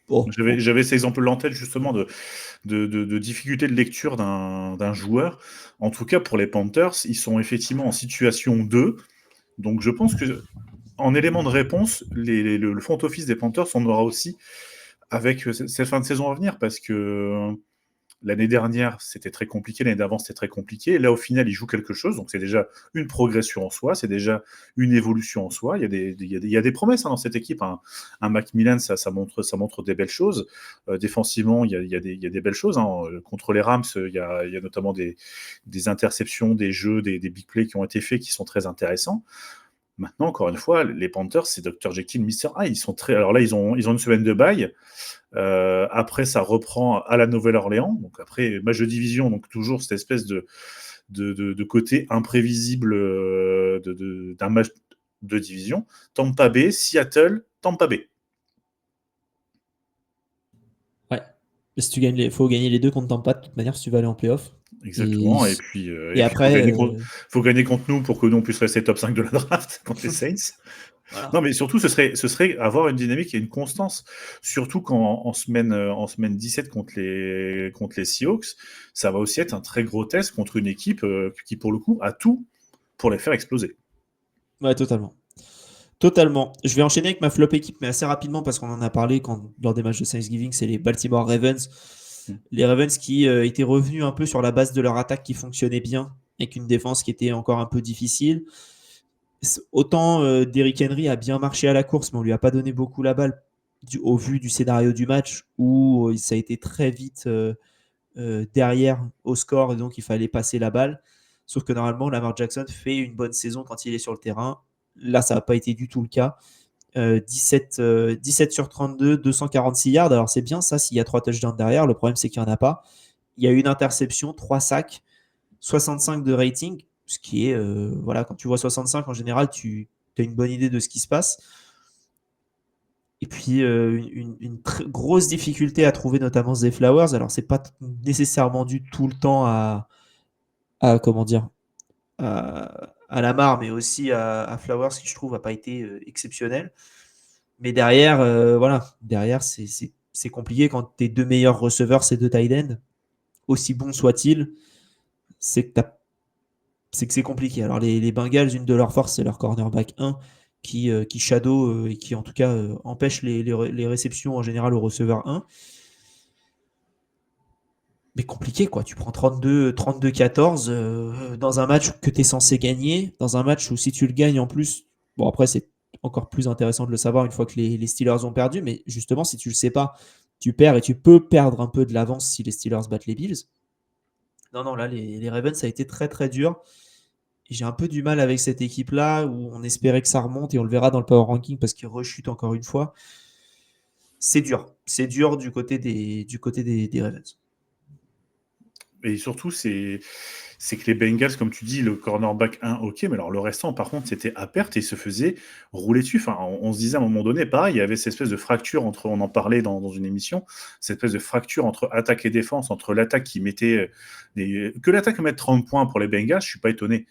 Bon, J'avais cet exemple-là en tête justement de difficulté de lecture d'un joueur. En tout cas, pour les Panthers, ils sont effectivement en situation 2. Donc je pense que en élément de réponse, le front office des Panthers, on aura aussi avec cette fin de saison à venir, parce que l'année dernière, c'était très compliqué, l'année d'avant, c'était très compliqué. Là, au final, ils jouent quelque chose, donc c'est déjà une progression en soi, c'est déjà une évolution en soi. Il y a des promesses dans cette équipe. Un Macmillan, ça montre des belles choses. Défensivement, il y a des belles choses. Contre les Rams, il y a notamment des interceptions, des jeux, des big plays qui ont été faits qui sont très intéressants. Maintenant, encore une fois, les Panthers, c'est Dr. Jekyll, Mr. Hyde. Ils sont très. Alors là, ils ont une semaine de bye. Après, ça reprend à la Nouvelle-Orléans. Donc après, match de division, donc toujours cette espèce de côté imprévisible d'un match de division. Tampa Bay, Seattle, Tampa Bay. Ouais. Si faut gagner les deux contre Tampa de toute manière si tu veux aller en playoff. Exactement. Et puis après, faut gagner contre nous pour que nous on puisse rester top 5 de la draft contre les Saints. Voilà. Non, mais surtout, ce serait avoir une dynamique et une constance. Surtout qu'en semaine 17 contre les Seahawks, ça va aussi être un très gros test contre une équipe qui, pour le coup, a tout pour les faire exploser. Ouais, totalement. Totalement. Je vais enchaîner avec ma flop équipe, mais assez rapidement parce qu'on en a parlé lors des matchs de Thanksgiving, c'est les Baltimore Ravens. Les Ravens qui étaient revenus un peu sur la base de leur attaque qui fonctionnait bien, avec une défense qui était encore un peu difficile. Autant Derrick Henry a bien marché à la course, mais on lui a pas donné beaucoup la balle au vu du scénario du match où ça a été très vite derrière au score et donc il fallait passer la balle. Sauf que normalement, Lamar Jackson fait une bonne saison quand il est sur le terrain. Là, ça n'a pas été du tout le cas. 17 sur 32, 246 yards. Alors c'est bien ça s'il y a 3 touchdowns derrière. Le problème, c'est qu'il n'y en a pas. Il y a une interception, 3 sacs, 65 de rating. Ce qui est, voilà, quand tu vois 65, en général, tu as une bonne idée de ce qui se passe. Et puis, une grosse difficulté à trouver notamment Zay Flowers. Alors, c'est pas nécessairement dû tout le temps à comment dire, à Lamar, mais aussi à Flowers, qui je trouve n'a pas été exceptionnel. Mais derrière, derrière, c'est compliqué quand tes deux meilleurs receveurs, c'est deux tight ends, aussi bons soient-ils, c'est que c'est compliqué. Alors les Bengals, une de leurs forces, c'est leur cornerback 1 qui shadow et qui en tout cas empêche les réceptions en général au receveur 1. Mais compliqué quoi, tu prends 32-14 dans un match que tu es censé gagner, dans un match où si tu le gagnes en plus, bon après c'est encore plus intéressant de le savoir une fois que les Steelers ont perdu, mais justement si tu le sais pas, tu perds et tu peux perdre un peu de l'avance si les Steelers battent les Bills. Non, là les Ravens ça a été très très dur. Et j'ai un peu du mal avec cette équipe-là où on espérait que ça remonte et on le verra dans le power ranking parce qu'il rechute encore une fois. C'est dur du côté des Ravens. Et surtout, c'est que les Bengals, comme tu dis, le cornerback 1, ok, mais alors le restant, par contre, c'était à perte et il se faisait rouler dessus. Enfin, on se disait à un moment donné, pareil, il y avait cette espèce de fracture entre, on en parlait dans une émission, cette espèce de fracture entre attaque et défense, entre l'attaque qui mettait que l'attaque mette 30 points pour les Bengals, je suis pas étonné.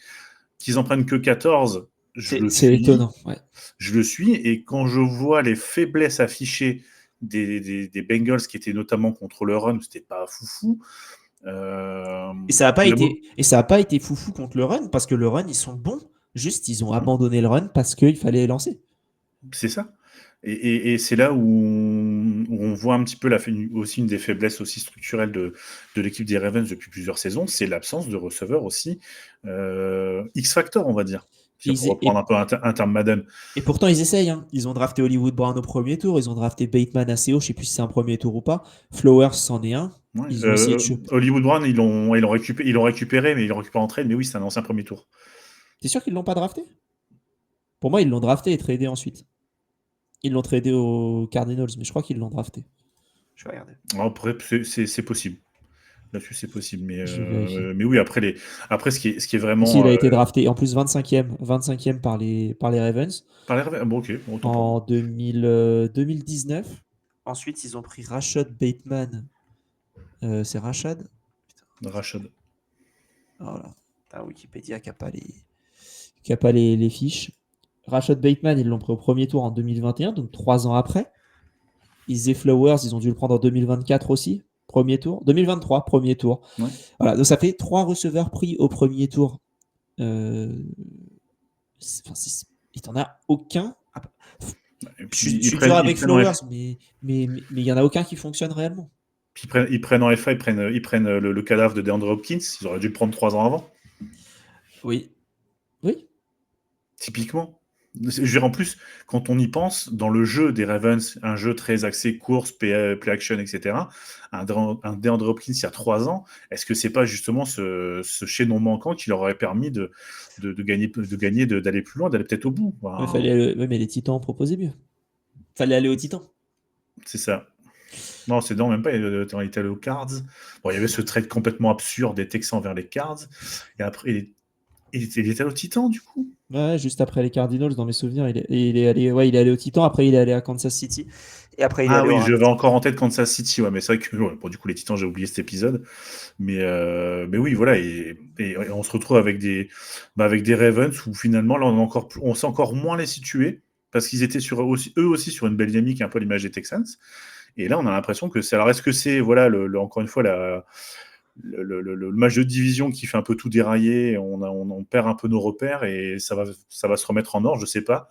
Qu'ils en prennent que 14, c'est étonnant. Ouais. Je le suis, et quand je vois les faiblesses affichées des Bengals qui étaient notamment contre le run, c'était pas foufou. Et ça n'a pas été foufou contre le run parce que le run ils sont bons, juste ils ont abandonné le run parce qu'il fallait lancer. C'est ça. Et c'est là où on voit un petit peu aussi une des faiblesses aussi structurelles de l'équipe des Ravens depuis plusieurs saisons, c'est l'absence de receveurs aussi X-Factor, on va dire. Pour reprendre un peu un terme Madden. Et pourtant, ils essayent. Hein. Ils ont drafté Hollywood Brown au premier tour. Ils ont drafté Bateman assez haut. Je ne sais plus si c'est un premier tour ou pas. Flowers, c'en est un. Ouais, ils ont essayé de Hollywood Brown, ils l'ont récupéré, mais ils l'ont récupéré en trade. Mais oui, c'est un ancien premier tour. T'es sûr qu'ils ne l'ont pas drafté? Pour moi, ils l'ont drafté et tradé ensuite. Ils l'ont tradé aux Cardinals, mais je crois qu'ils l'ont drafté. Je vais regarder. Après, c'est possible. Là-dessus, c'est possible. Mais oui, après, ce qui est vraiment. Si, il a été drafté. En plus, 25e par les Ravens. Par les Ravens. Bon, ok. En 2019. Ensuite, ils ont pris Rashad Bateman. C'est Rashad? Rashad. Voilà. Wikipédia qui a pas les fiches. Rashad Bateman, ils l'ont pris au premier tour en 2021, donc 3 ans après. Isaiah Flowers, ils ont dû le prendre en 2024 aussi, premier tour. 2023, premier tour. Ouais. Voilà, donc ça fait 3 receveurs pris au premier tour. Il t'en a aucun. Et Je puis, suis dur avec Flowers, mais il n'y en a aucun qui fonctionne réellement. Puis ils prennent en FA, ils prennent le cadavre de DeAndre Hopkins. Ils auraient dû le prendre 3 ans avant. Oui. Typiquement. Je veux dire, en plus, quand on y pense, dans le jeu des Ravens, un jeu très axé course, play action, etc., un DeAndre Hopkins il y a 3 ans, est-ce que c'est pas justement ce chaînon manquant qui leur aurait permis de gagner, d'aller plus loin, d'aller peut-être au bout? Enfin, Mais les Titans proposaient mieux. Fallait aller aux Titans. c'est ça. Non, c'est non, même pas. Il était allé aux Cards. Bon, il y avait ce trade complètement absurde des Texans vers les Cards. Et après, il était allé aux Titans, du coup. Ouais, juste après les Cardinals, dans mes souvenirs, il est allé aux Titans. Après, il est allé à Kansas City. Et après, il est allé aux Je Rams. vais encore en tête Kansas City. Ouais, mais c'est vrai que bon, du coup, les Titans, j'ai oublié cet épisode. Mais oui, voilà. Et on se retrouve avec des Ravens où finalement, là, on sait encore moins les situer parce qu'ils étaient eux aussi sur une belle dynamique, un peu à l'image des Texans. Et là, on a l'impression que c'est. Alors, est-ce que c'est, voilà, encore une fois, le match de division qui fait un peu tout dérailler, on perd un peu nos repères et ça va se remettre en ordre, je sais pas.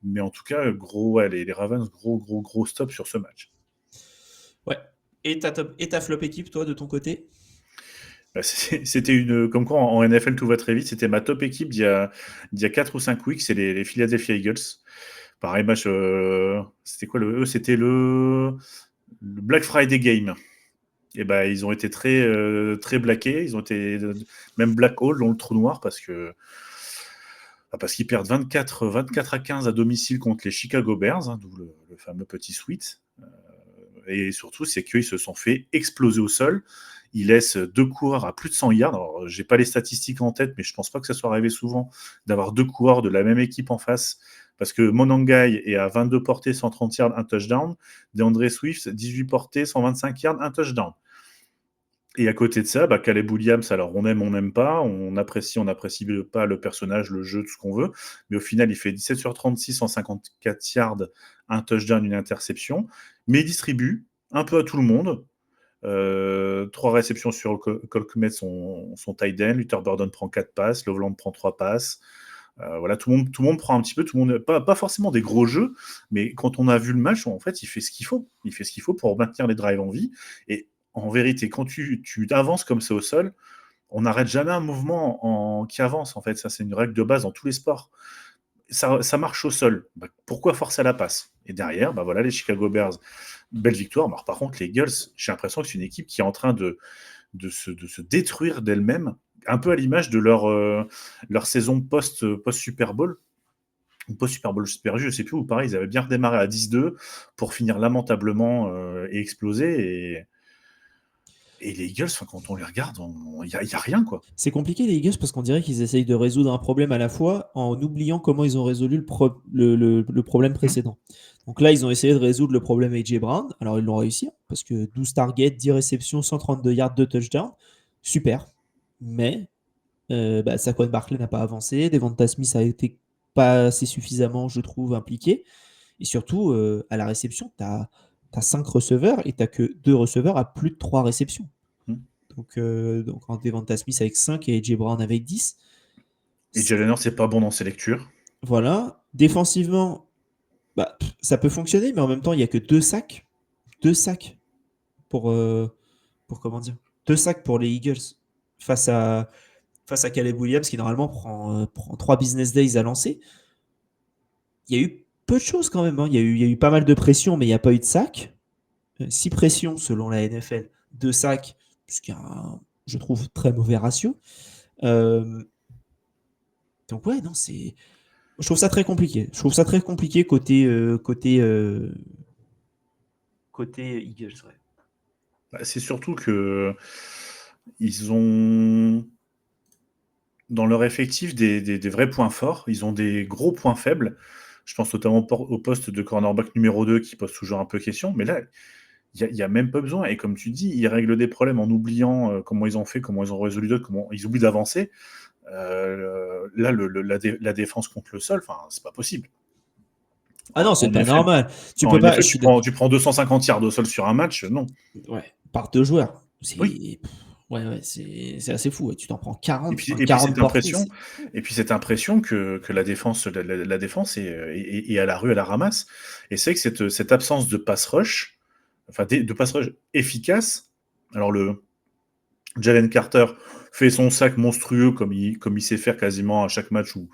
Mais en tout cas, les Ravens, gros stop sur ce match. Ouais. Et ta flop équipe, toi, de ton côté? C'était comme quoi en NFL tout va très vite. C'était ma top équipe d'il y a 4 ou 5 weeks, c'est les Philadelphia Eagles. Pareil, match. C'était quoi c'était le Black Friday Game. Et ils ont été très blackés. Ils ont été même black hole dans le trou noir parce qu'ils perdent 24-15 à domicile contre les Chicago Bears, d'où le fameux petit sweat. Et surtout, c'est qu'ils se sont fait exploser au sol. Ils laissent 2 coureurs à plus de 100 yards. Alors, j'ai pas les statistiques en tête, mais je pense pas que ça soit arrivé souvent d'avoir 2 coureurs de la même équipe en face. Parce que Monangai est à 22 portées, 130 yards, un touchdown. DeAndre Swift, 18 portées, 125 yards, un touchdown. Et à côté de ça, Caleb Williams, alors on n'aime pas, on n'apprécie pas le personnage, le jeu, tout ce qu'on veut, mais au final, il fait 17 sur 36, 154 yards, un touchdown, une interception, mais il distribue un peu à tout le monde. 3 réceptions sur Cole Kmet, son tight end, Luther Burden prend 4 passes, Loveland prend 3 passes. Voilà, tout le monde prend un petit peu, tout le monde, pas forcément des gros jeux, mais quand on a vu le match, en fait, il fait ce qu'il faut. Il fait ce qu'il faut pour maintenir les drives en vie. Et en vérité, quand tu avances comme ça au sol, on n'arrête jamais un mouvement qui avance. En fait, ça, c'est une règle de base dans tous les sports. Ça marche au sol. Pourquoi forcer à la passe? Et derrière, voilà, les Chicago Bears, belle victoire. Alors, par contre, les Eagles, j'ai l'impression que c'est une équipe qui est en train de se détruire d'elle-même, un peu à l'image de leur saison post-Super Bowl. Post-Super Bowl, je sais plus, où pareil, ils avaient bien redémarré à 10-2 pour finir lamentablement et exploser. Et les Eagles, quand on les regarde, il n'y a rien, quoi. C'est compliqué, les Eagles, parce qu'on dirait qu'ils essayent de résoudre un problème à la fois en oubliant comment ils ont résolu le problème précédent. Donc là, ils ont essayé de résoudre le problème A.J. Brown. Alors, ils l'ont réussi, parce que 12 targets, 10 réceptions, 132 yards, 2 touchdowns. Super. Mais Saquon Barkley n'a pas avancé. Devonta Smith a été pas assez suffisamment, je trouve, impliqué. Et surtout, à la réception, tu as 5 receveurs et tu n'as que 2 receveurs à plus de 3 réceptions. Donc en Devonta Smith avec 5 et AJ Brown avec 10. Et Jalen Hurts, c'est pas bon dans ses lectures. Voilà. Défensivement, ça peut fonctionner, mais en même temps, il n'y a que 2 sacs. 2 sacs pour comment dire 2 sacs pour les Eagles face à Caleb Williams qui normalement prend 3 business days à lancer. Il y a eu peu de choses quand même. Il y a eu pas mal de pression, mais il n'y a pas eu de sac. 6 pressions selon la NFL, 2 sacs, ce qui est je trouve, très mauvais ratio. Donc ouais, non, je trouve ça très compliqué. Je trouve ça très compliqué côté Eagles. Ouais. C'est surtout que ils ont dans leur effectif des vrais points forts. Ils ont des gros points faibles. Je pense notamment au poste de cornerback numéro 2 qui pose toujours un peu question. Mais là, il n'y a même pas besoin. Et comme tu dis, ils règlent des problèmes en oubliant comment ils ont fait, comment ils ont résolu d'autres, comment ils oublient d'avancer. Là, la défense contre le sol, c'est pas possible. Ah non, c'est En pas effet. normal. Tu En peux pas. effet, tu prends 250 yards au sol sur un match, non. Ouais, par 2 joueurs. C'est... Oui. Ouais, c'est assez fou. Ouais. Tu t'en prends 40. Et puis, enfin, et puis 40 cette portées, impression, et puis cette impression que la défense est à la rue, à la ramasse. Et c'est que cette absence de pass rush, de pass rush efficace. Alors Jalen Carter fait son sac monstrueux comme il sait faire quasiment à chaque match où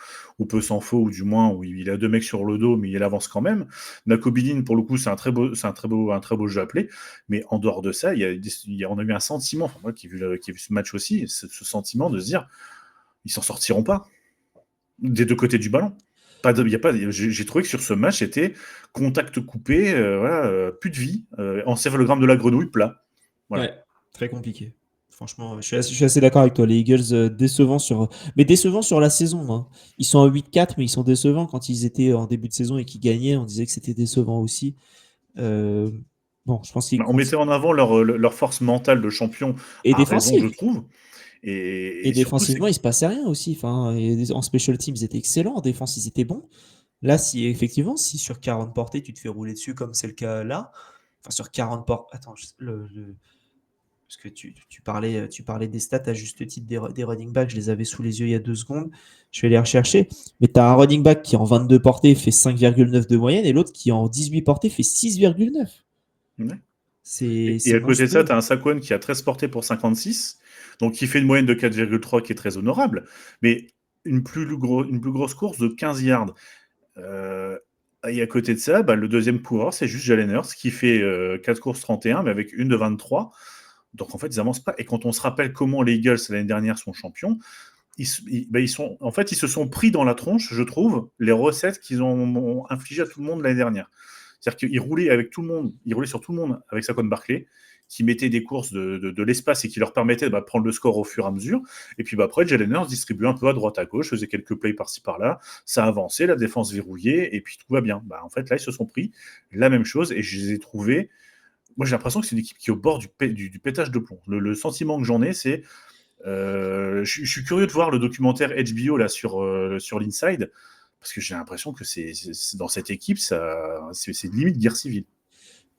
peu s'en faut, ou du moins où il a 2 mecs sur le dos, mais il avance quand même. Nakobe pour le coup, c'est un très beau jeu appelé. Mais en dehors de ça, on a eu un sentiment, moi qui ai vu ce match aussi, ce sentiment de se dire, ils s'en sortiront pas des 2 côtés du ballon. J'ai trouvé que sur ce match, c'était contact coupé, plus de vie, encéphalogramme de la grenouille plat. Voilà. Ouais, très compliqué. Franchement, je suis assez d'accord avec toi. Les Eagles décevants sur la saison. Hein. Ils sont à 8-4, mais ils sont décevants. Quand ils étaient en début de saison et qu'ils gagnaient, on disait que c'était décevant aussi. Bon, je pense qu'ils On mettait en avant leur force mentale de champion et à défensive. raison, je trouve. Et défensivement, surtout, il se passait rien aussi. Enfin, en special teams, ils étaient excellents. En défense, ils étaient bons. Là, si sur 40 portées, tu te fais rouler dessus comme c'est le cas là. Enfin, sur 40 portées. Attends, parce que tu parlais des stats à juste titre des running backs, je les avais sous les yeux il y a 2 secondes, je vais les rechercher, mais tu as un running back qui en 22 portées fait 5,9 de moyenne et l'autre qui en 18 portées fait 6,9. Ouais. C'est et à côté de ça, tu as un Saquon qui a 13 portées pour 56, donc qui fait une moyenne de 4,3 qui est très honorable, mais une plus grosse course de 15 yards. Et à côté de ça, le deuxième coureur, c'est juste Jalen Hurts qui fait 4 courses 31, mais avec une de 23. Donc en fait, ils n'avancent pas. Et quand on se rappelle comment les Eagles l'année dernière sont champions, ils se sont pris dans la tronche, je trouve, les recettes qu'ils ont infligées à tout le monde l'année dernière. C'est-à-dire qu'ils roulaient avec tout le monde, ils roulaient sur tout le monde avec Saquon Barkley, qui mettait des courses de l'espace et qui leur permettait de prendre le score au fur et à mesure. Et puis après, Jalen Hurts distribuait un peu à droite à gauche, faisait quelques plays par-ci par-là, ça avançait, la défense verrouillée, et puis tout va bien. En fait, là, ils se sont pris la même chose, et je les ai trouvés. Moi, j'ai l'impression que c'est une équipe qui est au bord du pétage de plomb. Le sentiment que j'en ai, c'est... je suis curieux de voir le documentaire HBO là, sur l'Inside, parce que j'ai l'impression que c'est dans cette équipe, c'est limite guerre civile.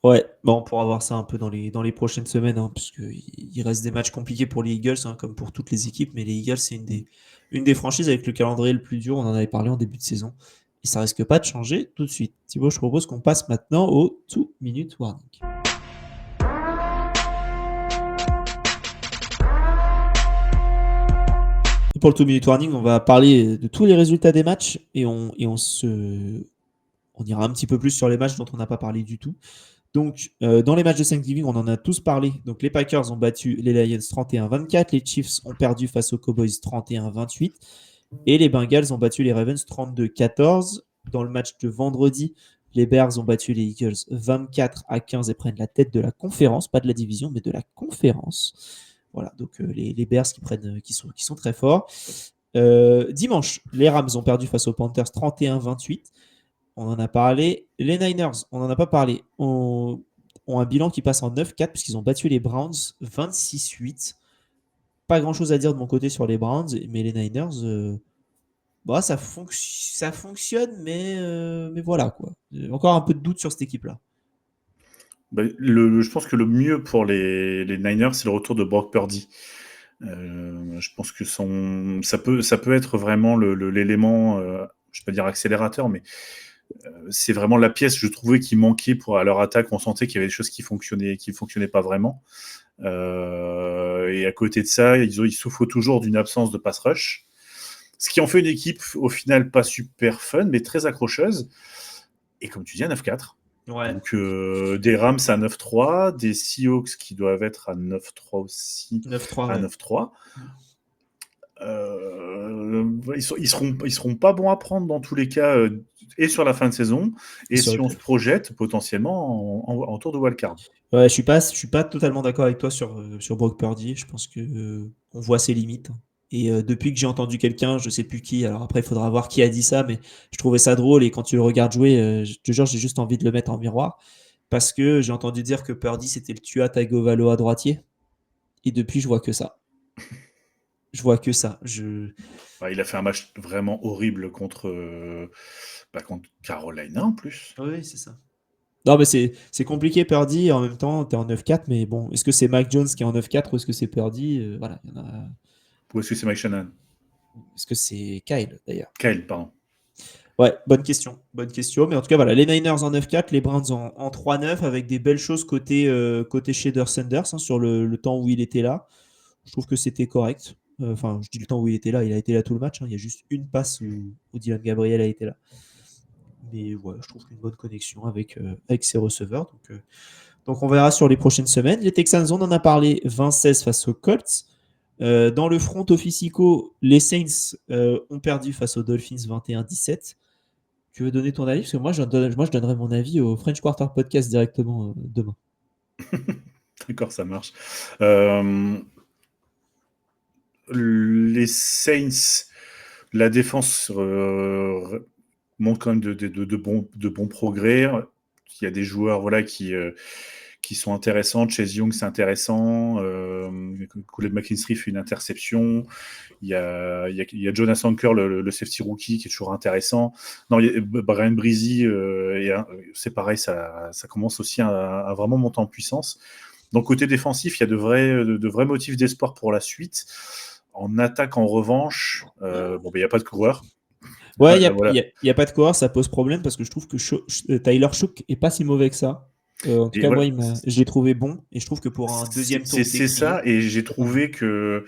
Ouais, on pourra voir ça un peu dans les prochaines semaines, hein, parce qu'il reste des matchs compliqués pour les Eagles, hein, comme pour toutes les équipes, mais les Eagles, c'est une des franchises avec le calendrier le plus dur, on en avait parlé en début de saison, et ça risque pas de changer tout de suite. Thibaut, je propose qu'on passe maintenant au 2-minute warning. Et pour le 2-minute warning, on va parler de tous les résultats des matchs, et on ira un petit peu plus sur les matchs dont on n'a pas parlé du tout. Donc, dans les matchs de Thanksgiving, on en a tous parlé. Donc, les Packers ont battu les Lions 31-24. Les Chiefs ont perdu face aux Cowboys 31-28. Et les Bengals ont battu les Ravens 32-14. Dans le match de vendredi, les Bears ont battu les Eagles 24-15 et prennent la tête de la conférence. Pas de la division, mais de la conférence. Voilà, donc les Bears qui sont très forts. Dimanche, les Rams ont perdu face aux Panthers 31-28. On en a parlé. Les Niners, on n'en a pas parlé, ont un bilan qui passe en 9-4 puisqu'ils ont battu les Browns 26-8. Pas grand-chose à dire de mon côté sur les Browns, mais les Niners, ça fonctionne, mais voilà, quoi. Encore un peu de doute sur cette équipe-là. Je pense que le mieux pour les Niners, c'est le retour de Brock Purdy. Je pense que ça peut être vraiment l'élément, je ne vais pas dire accélérateur, mais c'est vraiment la pièce, je trouvais, qui manquait à leur attaque. On sentait qu'il y avait des choses qui fonctionnaient pas vraiment. Et à côté de ça, ils souffrent toujours d'une absence de pass rush. Ce qui en fait une équipe, au final, pas super fun, mais très accrocheuse. Et comme tu dis, à 9-4. Ouais. Donc, des Rams à 9-3, des Seahawks qui doivent être à 9-3 aussi. 9-3, à ouais. 9-3. Ils seront pas bons à prendre dans tous les cas, et sur la fin de saison, et si on se projette potentiellement en tour de wildcard. Ouais, je suis pas totalement d'accord avec toi sur Brock Purdy. Je pense que on voit ses limites. Et depuis que j'ai entendu quelqu'un, je sais plus qui, alors après il faudra voir qui a dit ça, mais je trouvais ça drôle, et quand tu le regardes jouer, je te jure, j'ai juste envie de le mettre en miroir, parce que j'ai entendu dire que Purdy c'était le Tua Tagovailoa droitier, et depuis je vois que ça. Je vois que ça. Il a fait un match vraiment horrible contre Carolina en plus. Oui, c'est ça. Non, mais c'est compliqué, Purdy. Et en même temps, tu es en 9-4. Mais bon, est-ce que c'est Mac Jones qui est en 9-4 ou est-ce que c'est Purdy? Voilà, il y en a. Ou est-ce que c'est Mike Shannon? Est-ce que c'est Kyle, d'ailleurs? Kyle, pardon. Ouais, bonne question. Bonne question. Mais en tout cas, voilà, les Niners en 9-4, les Browns en 3-9, avec des belles choses côté Shedeur Sanders, hein, sur le temps où il était là. Je trouve que c'était correct. Enfin, je dis le temps où il était là, il a été là tout le match, hein. Il y a juste une passe où Dylan Gabriel a été là. Mais ouais, je trouve qu'une bonne connexion avec ses receveurs. Donc on verra sur les prochaines semaines. Les Texans, on en a parlé, 20-16 face aux Colts. Dans le front officico, les Saints ont perdu face aux Dolphins 21-17. Tu veux donner ton avis? Parce que moi, je donnerai mon avis au French Quarter Podcast directement demain. D'accord, ça marche. Les Saints, la défense montre quand même de bons progrès. Il y a des joueurs qui sont intéressants. Chase Young, c'est intéressant. Khaled McKinstry fait une interception. Il y a Jonas Anker, le safety rookie, qui est toujours intéressant. Non, Brian Breezy, c'est pareil, ça commence aussi à vraiment monter en puissance. Donc, côté défensif, il y a de vrais motifs d'espoir pour la suite. En attaque, en revanche, il n'y a pas de coureur. Ouais, il n'y a pas de coureur, ça pose problème parce que je trouve que Tyler Shook est pas si mauvais que ça. En tout cas, voilà, moi, je l'ai trouvé bon et je trouve que pour un deuxième tour, c'est ça. Et j'ai trouvé que.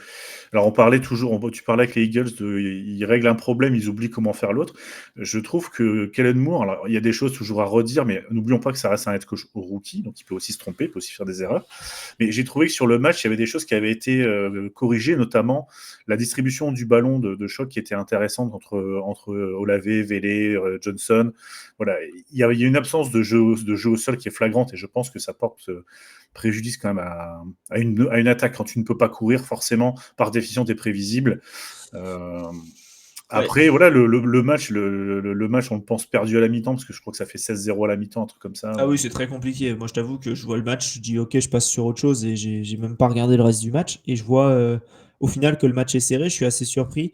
Alors, tu parlais avec les Eagles, ils règlent un problème, ils oublient comment faire l'autre. Je trouve que Kellen Moore, alors il y a des choses toujours à redire, mais n'oublions pas que ça reste un head coach rookie, donc il peut aussi se tromper, il peut aussi faire des erreurs. Mais j'ai trouvé que sur le match, il y avait des choses qui avaient été corrigées, notamment la distribution du ballon de choc qui était intéressante entre Olave, Vélé, Johnson. Voilà, il y a une absence de jeu au sol qui est flagrante et je pense que ça porte préjudice quand même à une attaque. Quand tu ne peux pas courir, forcément, par définition, tu es prévisible. Après, voilà, le match, on le pense perdu à la mi-temps, parce que je crois que ça fait 16-0 à la mi-temps, un truc comme ça. Ah oui, c'est très compliqué. Moi, je t'avoue que je vois le match, je dis ok, je passe sur autre chose et j'ai même pas regardé le reste du match. Et je vois au final que le match est serré, je suis assez surpris.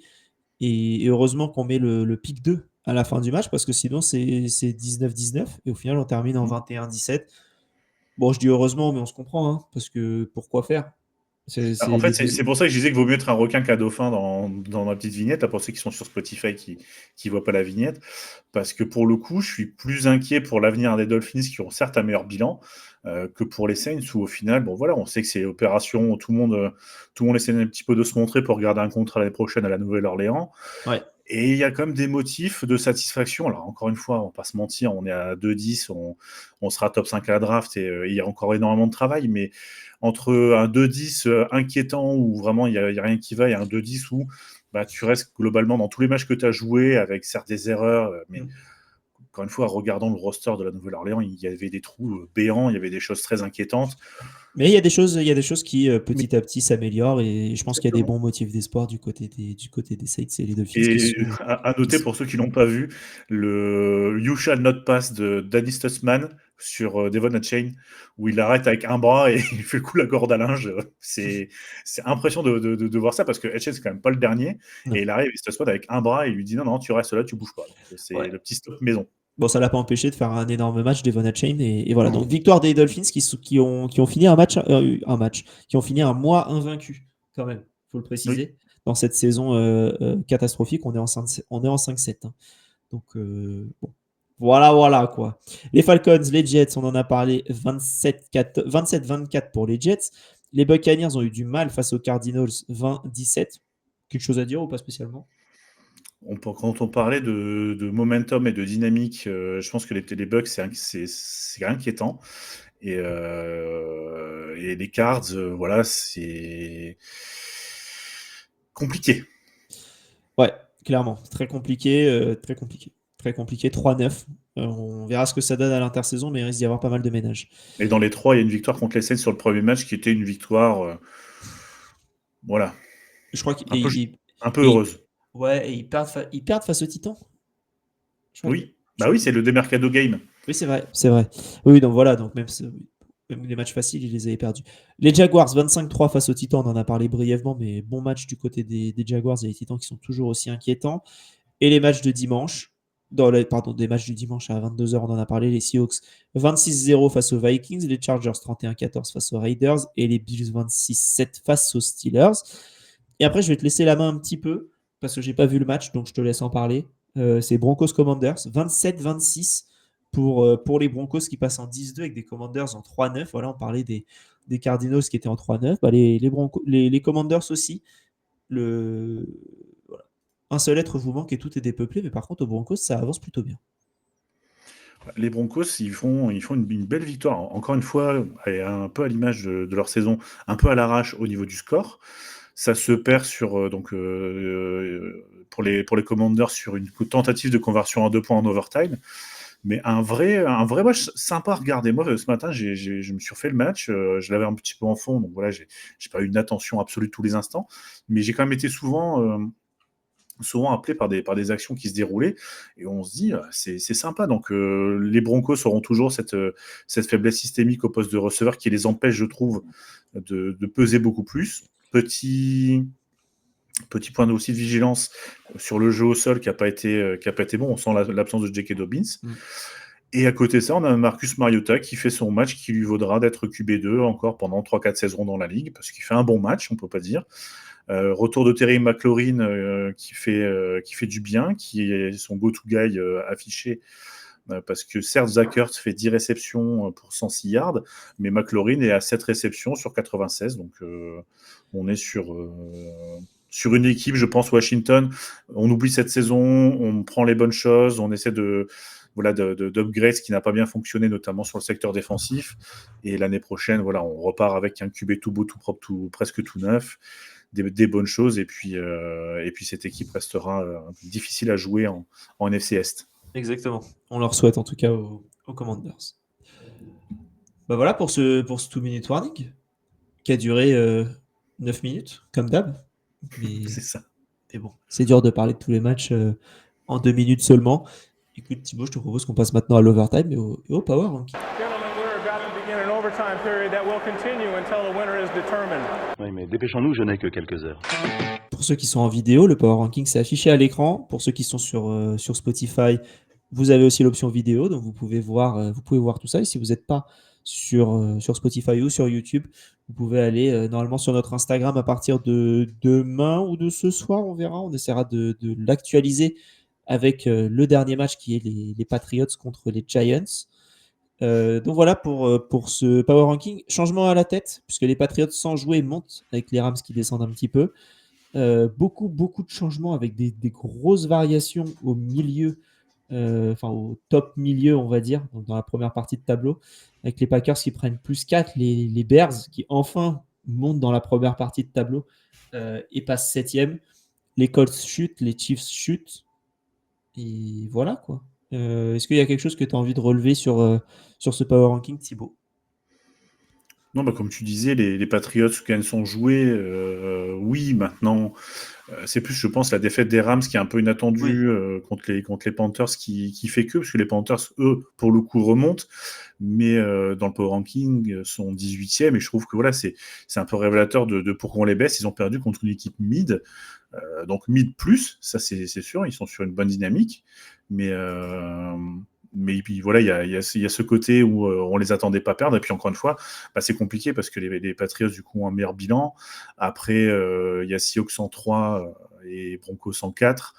Et heureusement qu'on met le pic 2 à la fin du match, parce que sinon, c'est 19-19. Et au final, on termine en 21-17. Bon, je dis heureusement, mais on se comprend, hein, parce que pourquoi faire? En fait, c'est pour ça que je disais qu'il vaut mieux être un requin qu'un dauphin dans ma petite vignette, pour ceux qui sont sur Spotify qui ne voient pas la vignette. Parce que pour le coup, je suis plus inquiet pour l'avenir des Dolphins qui ont certes un meilleur bilan que pour les Saints, où au final, bon voilà, on sait que c'est l'opération, tout le monde essaie un petit peu de se montrer pour garder un contrat l'année prochaine à la Nouvelle-Orléans. Ouais. Et il y a quand même des motifs de satisfaction. Alors, encore une fois, on ne va pas se mentir, on est à 2-10, on sera top 5 à la draft et il y a encore énormément de travail. Mais entre un 2-10 inquiétant où vraiment il n'y a rien qui va et un 2-10 où tu restes globalement dans tous les matchs que tu as joués avec certes des erreurs, mais encore une fois, en regardant le roster de la Nouvelle-Orléans, il y avait des trous béants, il y avait des choses très inquiétantes. Mais il y a des choses qui petit à petit s'améliorent et je pense qu'il y a des bons motifs d'espoir du côté des Saints et les Dolphins. Et à noter pour ceux qui l'ont pas vu, le You Shall Not Pass de Danny Stutzman sur Devon Achane, où il arrête avec un bras et il fait le coup la corde à linge. C'est impressionnant de voir ça parce que Achane c'est quand même pas le dernier et il arrive Stutzman avec un bras et il lui dit non tu restes là, tu bouges pas. C'est le petit stop maison. Bon, ça l'a pas empêché de faire un énorme match Devon Achane et voilà. Donc victoire des Dolphins qui ont fini qui ont fini un mois invaincu quand même, faut le préciser. Oui. Dans cette saison catastrophique, on est en 5-7. Hein. Donc bon. Voilà quoi. Les Falcons, les Jets, on en a parlé, 27-24 pour les Jets. Les Buccaneers ont eu du mal face aux Cardinals, 20-17. Quelque chose à dire ou pas spécialement? Quand on parlait de momentum et de dynamique, je pense que les Bucks, c'est inquiétant. Et les Cards, voilà, c'est compliqué. Ouais, clairement. Très compliqué. 3-9. On verra ce que ça donne à l'intersaison, mais il risque d'y avoir pas mal de ménages. Et dans les 3, il y a une victoire contre les Saints sur le premier match qui était une victoire, voilà. Je crois un peu heureuse. Ouais, et ils perdent face aux Titans. Oui, oui, c'est le Demercado Game. Oui, c'est vrai. Oui, donc voilà, donc même Même les matchs faciles, ils les avaient perdus. Les Jaguars, 25-3 face aux Titans, on en a parlé brièvement, mais bon match du côté des Jaguars et les Titans qui sont toujours aussi inquiétants. Et les matchs de dimanche, des matchs du dimanche à 22h, on en a parlé, les Seahawks 26-0 face aux Vikings, les Chargers 31-14 face aux Raiders et les Bills 26-7 face aux Steelers. Et après, je vais te laisser la main un petit peu, parce que j'ai pas vu le match, donc je te laisse en parler. C'est Broncos Commanders, 27-26 pour les Broncos qui passent en 10-2 avec des Commanders en 3-9. Voilà, on parlait des Cardinals qui étaient en 3-9. Bah, les Commanders aussi. Voilà. Un seul être vous manque et tout est dépeuplé, mais par contre, aux Broncos, ça avance plutôt bien. Les Broncos, ils font une belle victoire. Encore une fois, un peu à l'image de leur saison, un peu à l'arrache au niveau du score. Ça se perd pour les Commanders sur une tentative de conversion à 2 points en overtime. Mais un vrai match sympa à regarder. Moi, ce matin, je me suis refait le match. Je l'avais un petit peu en fond, donc voilà, j'ai pas eu une attention absolue tous les instants. Mais j'ai quand même été souvent appelé par des actions qui se déroulaient. Et on se dit, c'est sympa. Donc, les Broncos auront toujours cette faiblesse systémique au poste de receveur qui les empêche, je trouve, de peser beaucoup plus. Petit point aussi de vigilance sur le jeu au sol qui n'a pas été bon. On sent l'absence de J.K. Dobbins. Et à côté de ça, on a Marcus Mariota qui fait son match qui lui vaudra d'être QB2 encore pendant 3-4 saisons dans la ligue, parce qu'il fait un bon match, on ne peut pas dire. Retour de Terry McLaurin qui fait du bien, qui est son go-to-guy affiché, parce que certes, Zach Ertz fait 10 réceptions pour 106 yards, mais McLaurin est à 7 réceptions sur 96, donc on est sur une équipe, je pense, Washington. On oublie cette saison, on prend les bonnes choses, on essaie d'upgrade ce qui n'a pas bien fonctionné, notamment sur le secteur défensif. Et l'année prochaine, voilà, on repart avec un QB tout beau, tout propre, presque tout neuf, des bonnes choses. Et puis cette équipe restera difficile à jouer en NFC Est. Exactement. On leur souhaite en tout cas aux Commanders. Bah voilà pour ce 2-minute warning qui a duré 9 minutes, comme d'hab. Mais C'est ça. Mais bon, c'est dur de parler de tous les matchs en 2 minutes seulement. Écoute Thibaut, je te propose qu'on passe maintenant à l'overtime et au power ranking. Oui, mais dépêchons-nous, je n'ai que quelques heures. Pour ceux qui sont en vidéo, le power ranking c'est affiché à l'écran. Pour ceux qui sont sur Spotify, vous avez aussi l'option vidéo, donc vous pouvez voir tout ça. Et si vous n'êtes pas sur Spotify ou sur YouTube, vous pouvez aller normalement sur notre Instagram à partir de demain ou de ce soir, on verra. On essaiera de l'actualiser avec le dernier match qui est les Patriots contre les Giants. Donc voilà pour ce power ranking. Changement à la tête, puisque les Patriots sans jouer montent avec les Rams qui descendent un petit peu. Beaucoup de changements avec des grosses variations au milieu, au top milieu, on va dire, donc dans la première partie de tableau, avec les Packers qui prennent plus 4, les Bears qui enfin montent dans la première partie de tableau et passent 7e. Les Colts chutent, les Chiefs chutent. Et voilà quoi. Est-ce qu'il y a quelque chose que tu as envie de relever sur ce power ranking, Thibaut? Non, comme tu disais, les Patriots, quand ils sont joués, oui, maintenant, c'est plus, je pense, la défaite des Rams qui est un peu inattendue contre les Panthers qui fait parce que les Panthers, eux, pour le coup, remontent, mais dans le power ranking, sont 18e, et je trouve que voilà, c'est un peu révélateur de pourquoi on les baisse. Ils ont perdu contre une équipe mid, donc mid plus, ça c'est sûr, ils sont sur une bonne dynamique, mais puis voilà, il y a ce côté où on les attendait pas perdre, et puis encore une fois, c'est compliqué parce que les Patriots du coup ont un meilleur bilan. Après, il y a Seahawks en 3 et Broncos en 4.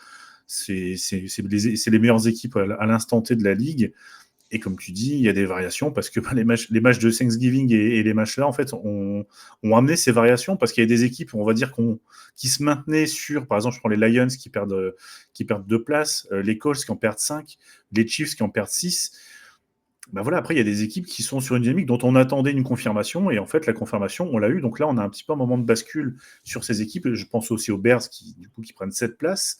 C'est les meilleures équipes à l'instant T de la ligue. Et comme tu dis, il y a des variations parce que les matchs de Thanksgiving et les matchs là, en fait, ont amené ces variations parce qu'il y a des équipes, on va dire, qui se maintenaient sur, par exemple, je prends les Lions qui perdent 2 places, les Colts qui en perdent 5, les Chiefs qui en perdent 6. Voilà, après, il y a des équipes qui sont sur une dynamique dont on attendait une confirmation, et en fait, la confirmation, on l'a eu. Donc là, on a un petit peu un moment de bascule sur ces équipes. Je pense aussi aux Bears qui prennent 7 places.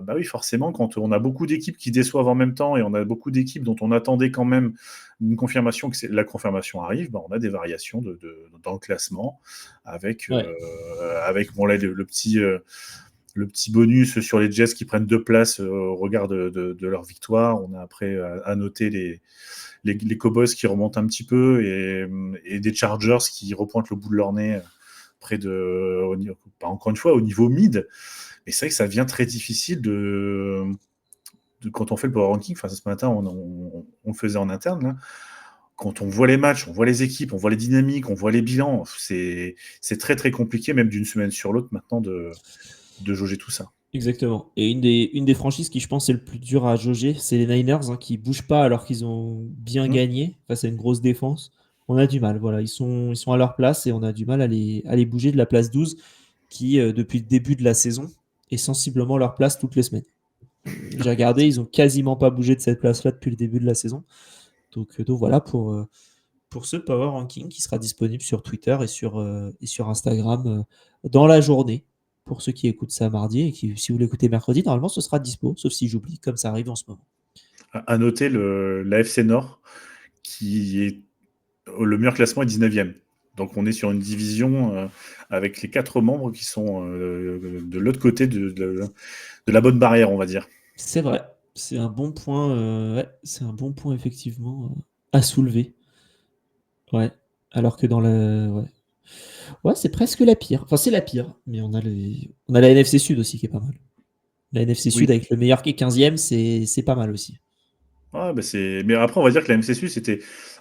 Oui, forcément, quand on a beaucoup d'équipes qui déçoivent en même temps et on a beaucoup d'équipes dont on attendait quand même une confirmation, que la confirmation arrive, on a des variations dans le classement avec, le le petit bonus sur les Jets qui prennent 2 places au regard de leur victoire. On a après à noter les Cowboys qui remontent un petit peu et des Chargers qui repointent le bout de leur nez près encore une fois, au niveau mid. Mais c'est vrai que ça devient très difficile quand on fait le power ranking. Enfin, ce matin, on le faisait en interne, là. Quand on voit les matchs, on voit les équipes, on voit les dynamiques, on voit les bilans, c'est très très compliqué, même d'une semaine sur l'autre maintenant, de jauger tout ça. Exactement. Et une des franchises qui, je pense, est le plus dur à jauger, c'est les Niners, hein, qui bougent pas alors qu'ils ont bien gagné face à une grosse défense. On a du mal, voilà. Ils sont à leur place et on a du mal à les bouger de la place 12 qui, depuis le début de la saison, est sensiblement leur place toutes les semaines. J'ai regardé, ils ont quasiment pas bougé de cette place-là depuis le début de la saison. Donc voilà pour ce Power Ranking qui sera disponible sur Twitter et sur Instagram dans la journée. Pour ceux qui écoutent ça mardi et qui, si vous l'écoutez mercredi, normalement ce sera dispo, sauf si j'oublie, comme ça arrive en ce moment. À noter l'AFC Nord, qui est le meilleur classement est 19e. Donc on est sur une division avec les 4 membres qui sont de l'autre côté de la bonne barrière, on va dire. C'est vrai, c'est un bon point, c'est un bon point effectivement à soulever. Ouais, alors que dans la... Ouais, c'est presque la pire. Enfin, c'est la pire, mais on a la NFC Sud aussi qui est pas mal. La NFC Sud avec le meilleur qui est 15e, c'est pas mal aussi. Ouais, mais après, on va dire que la NFC Sud, c'était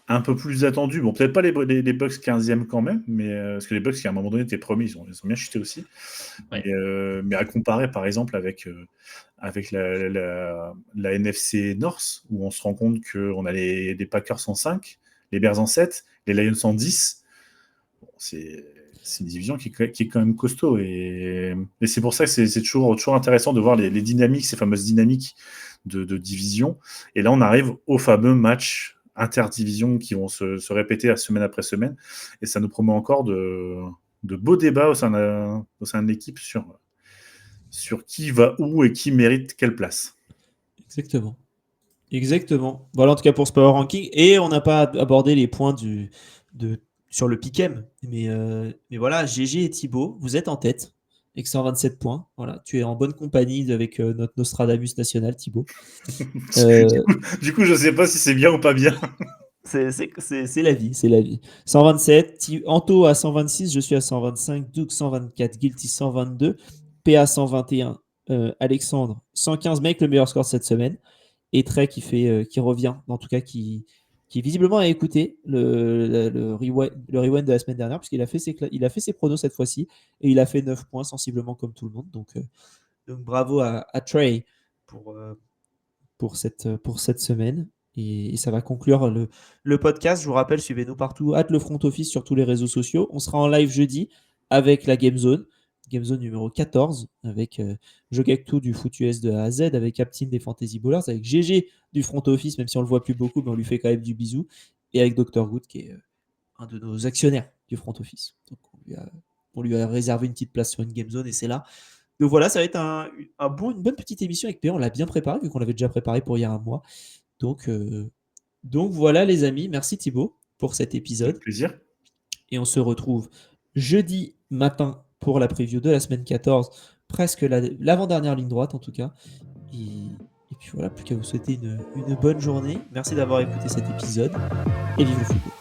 un peu plus attendu. Bon, peut-être pas les Bucks 15e quand même, mais parce que les Bucks, qui à un moment donné étaient premiers, ils ont bien chuté aussi. Ouais. Mais à comparer, par exemple, avec la NFC North, où on se rend compte qu'on a les Packers en 5, les Bears en 7, les Lions en 10. Bon, c'est une division qui est quand même costaud. Et c'est pour ça que c'est toujours intéressant de voir les dynamiques, ces fameuses dynamiques de division. Et là, on arrive au fameux match interdivision qui vont se répéter semaine après semaine. Et ça nous promet encore de beaux débats au sein de l'équipe sur qui va où et qui mérite quelle place. Exactement. Voilà en tout cas pour ce Power Ranking. Et on n'a pas abordé les points sur le pick-em. Mais voilà, GG et Thibaut, vous êtes en tête avec 127 points. Voilà, tu es en bonne compagnie avec notre Nostradamus national, Thibaut. Du coup, je ne sais pas si c'est bien ou pas bien. C'est la vie, c'est la vie. 127, Anto à 126, je suis à 125, Doug 124, Guilty 122, PA 121, Alexandre 115, mec le meilleur score cette semaine, et Trey qui revient, en tout cas qui visiblement a écouté le rewind de la semaine dernière, puisqu'il a fait ses pronos cette fois-ci, et il a fait 9 points sensiblement comme tout le monde, donc bravo à Trey pour cette semaine. Et ça va conclure le podcast. Je vous rappelle, suivez-nous partout, @le front office sur tous les réseaux sociaux. On sera en live jeudi avec la Game Zone numéro 14, avec Jogektu du Foot US de A à Z, avec Aptine des Fantasy Bowlers, avec GG du front office, même si on le voit plus beaucoup, mais on lui fait quand même du bisou, et avec Dr Good qui est un de nos actionnaires du front office. Donc on lui a réservé une petite place sur une Game Zone et c'est là. Donc voilà, ça va être une bonne petite émission avec PA. On l'a bien préparé vu qu'on l'avait déjà préparé pour il y a un mois. Donc voilà les amis, merci Thibaut pour cet épisode. Avec plaisir. Et on se retrouve jeudi matin pour la preview de la semaine 14, presque l'avant-dernière ligne droite en tout cas. Et puis voilà, plus qu'à vous souhaiter une bonne journée. Merci d'avoir écouté cet épisode et vive le football.